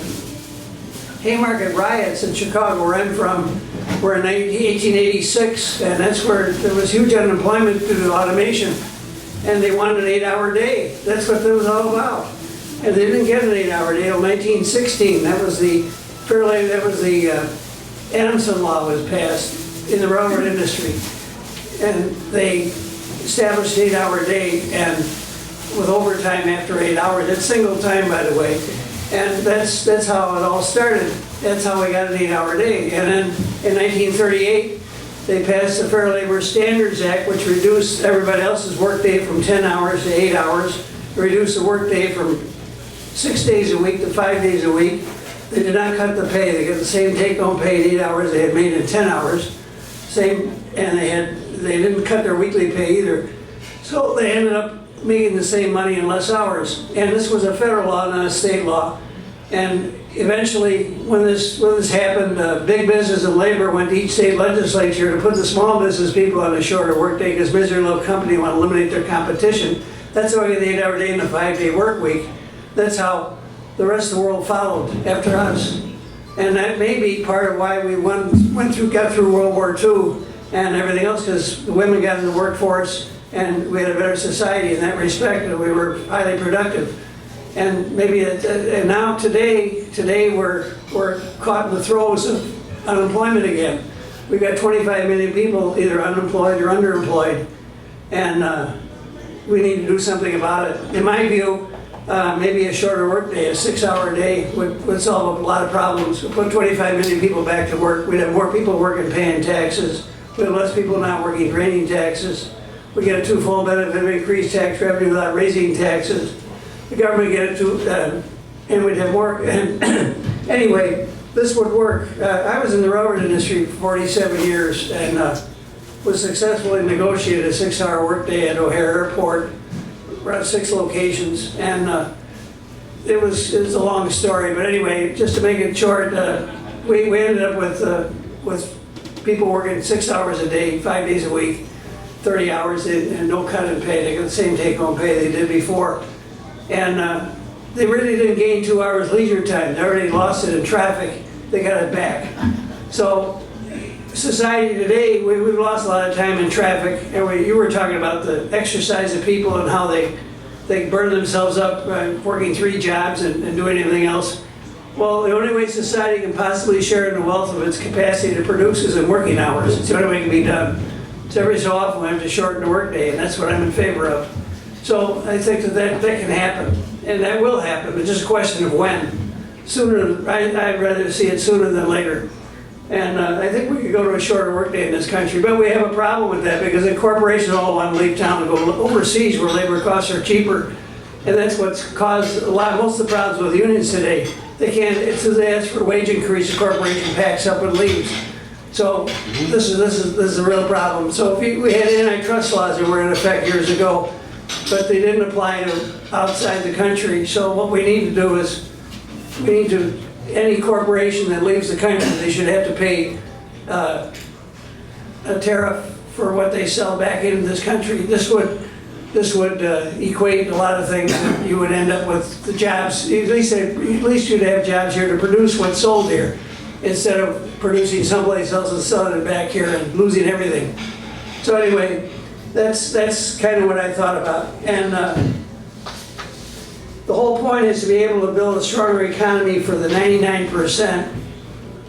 Haymarket riots in Chicago, where I'm from, were in 1886, and that's where there was huge unemployment due to automation, and they wanted an 8-hour day. That's what it was all about. And they didn't get an 8-hour day until 1916. That was the Adamson Law was passed in the railroad industry. And they established an 8-hour day and with overtime after 8 hours. That's single time, by the way. And that's how it all started. That's how we got an 8-hour day. And then in 1938, they passed the Fair Labor Standards Act, which reduced everybody else's workday from 10 hours to 8 hours, reduced the workday from 6 days a week to 5 days a week. They did not cut the pay. They got the same take-home pay in 8 hours they had made in 10 hours. And they didn't cut their weekly pay either. So they ended up making the same money in less hours. And this was a federal law, not a state law. And eventually, when this happened, big business and labor went to each state legislature to put the small business people on a shorter workday because misery loaf company want to eliminate their competition. That's why we get the 8-hour day and the 5-day work week. That's how the rest of the world followed after us. And that may be part of why we got through World War II and everything else, because the women got in the workforce and we had a better society in that respect, and we were highly productive. And maybe, and now today we're caught in the throes of unemployment again. We've got 25 million people either unemployed or underemployed, and we need to do something about it. In my view, maybe a shorter workday, a 6-hour day would solve a lot of problems. We'd put 25 million people back to work. We'd have more people working paying taxes. We'd have less people not working paying taxes. We get a twofold benefit of increased tax revenue without raising taxes. The government get it too, and we'd have more. Anyway, this would work. I was in the railroad industry for 47 years and was successfully negotiated a 6-hour workday at O'Hare Airport, around 6 locations, and it was a long story. But anyway, just to make it short, we ended up with people working 6 hours a day, 5 days a week, 30 hours, and no cut in pay. They got the same take-home pay they did before. And they really didn't gain 2 hours leisure time. They already lost it in traffic. They got it back. So society today, we've lost a lot of time in traffic. And you were talking about the exercise of people and how they burn themselves up working 3 jobs and doing everything else. Well, the only way society can possibly share in the wealth of its capacity to produce is in working hours. It's the only way it can be done. So every so often we have to shorten the workday, and that's what I'm in favor of. So I think that can happen, and that will happen. It's just a question of when. Sooner, I'd rather see it sooner than later. And I think we could go to a shorter workday in this country, but we have a problem with that because the corporations all want to leave town and go overseas where labor costs are cheaper. And that's what's caused most of the problems with unions today. They can't, it's as they ask for a wage increase, the corporation packs up and leaves. So this is a real problem. So if we had antitrust laws that were in effect years ago, but they didn't apply to outside the country. So what we need to do is, any corporation that leaves the country, they should have to pay a tariff for what they sell back into this country. This would equate a lot of things. That you would end up with the jobs. At least you'd have jobs here to produce what's sold here, instead of producing someplace else and selling it back here and losing everything. So anyway, that's kind of what I thought about. And the whole point is to be able to build a stronger economy for the 99%,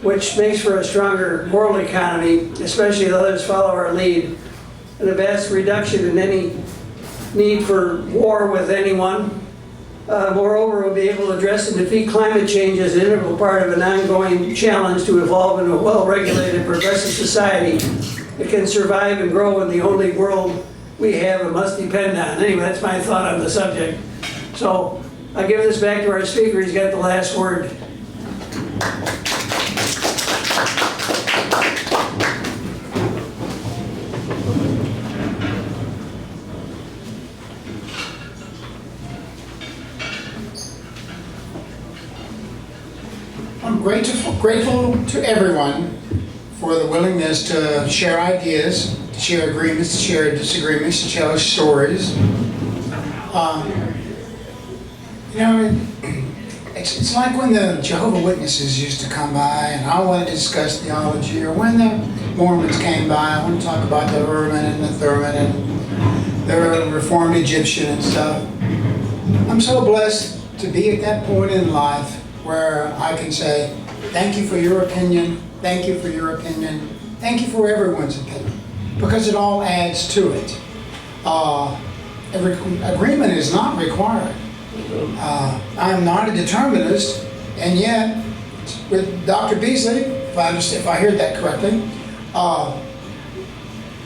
which makes for a stronger world economy, especially if others follow our lead, and a vast reduction in any need for war with anyone. Moreover, we'll be able to address and defeat climate change as an integral part of an ongoing challenge to evolve into a well-regulated, progressive society that can survive and grow in the only world we have and must depend on. Anyway, that's my thought on the subject. So I'll give this back to our speaker. He's got the last word. I'm grateful to everyone for the willingness to share ideas, to share agreements, to share disagreements, to share stories. It's like when the Jehovah's Witnesses used to come by and I wanted to discuss theology, or when the Mormons came by, I want to talk about the Urim and the Thummim and the Reformed Egyptian and stuff. I'm so blessed to be at that point in life where I can say, thank you for your opinion, thank you for your opinion, thank you for everyone's opinion, because it all adds to it. Agreement is not required. I'm not a determinist, and yet, with Dr. Beasley, if I heard that correctly,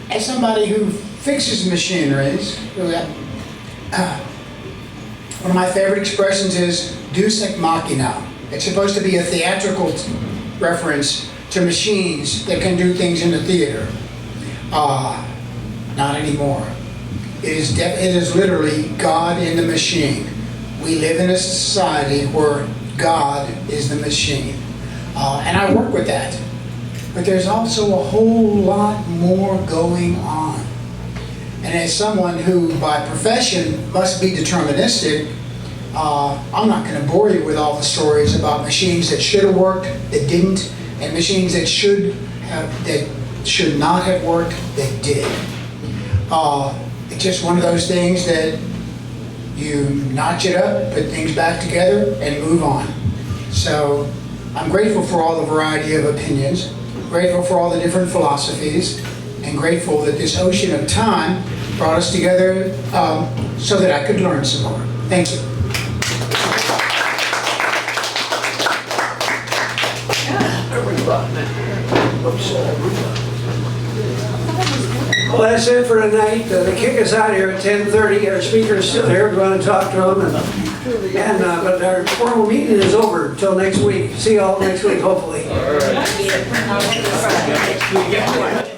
as somebody who fixes machineries, one of my favorite expressions is deus ex machina. It's supposed to be a theatrical reference to machines that can do things in the theater. Not anymore. It is literally God in the machine. We live in a society where God is the machine. And I work with that. But there's also a whole lot more going on. And as someone who, by profession, must be deterministic, I'm not going to bore you with all the stories about machines that should have worked, that didn't, and machines that should have, that should not have worked that did. It's just one of those things that you notch it up, put things back together, and move on. So I'm grateful for all the variety of opinions, grateful for all the different philosophies, and grateful that this ocean of time brought us together so that I could learn some more. Thank you. Well, that's it for tonight. They kick us out here at 10:30. Our speaker's still here. We're going to talk to him. But our formal meeting is over until next week. See you all next week, hopefully. All right.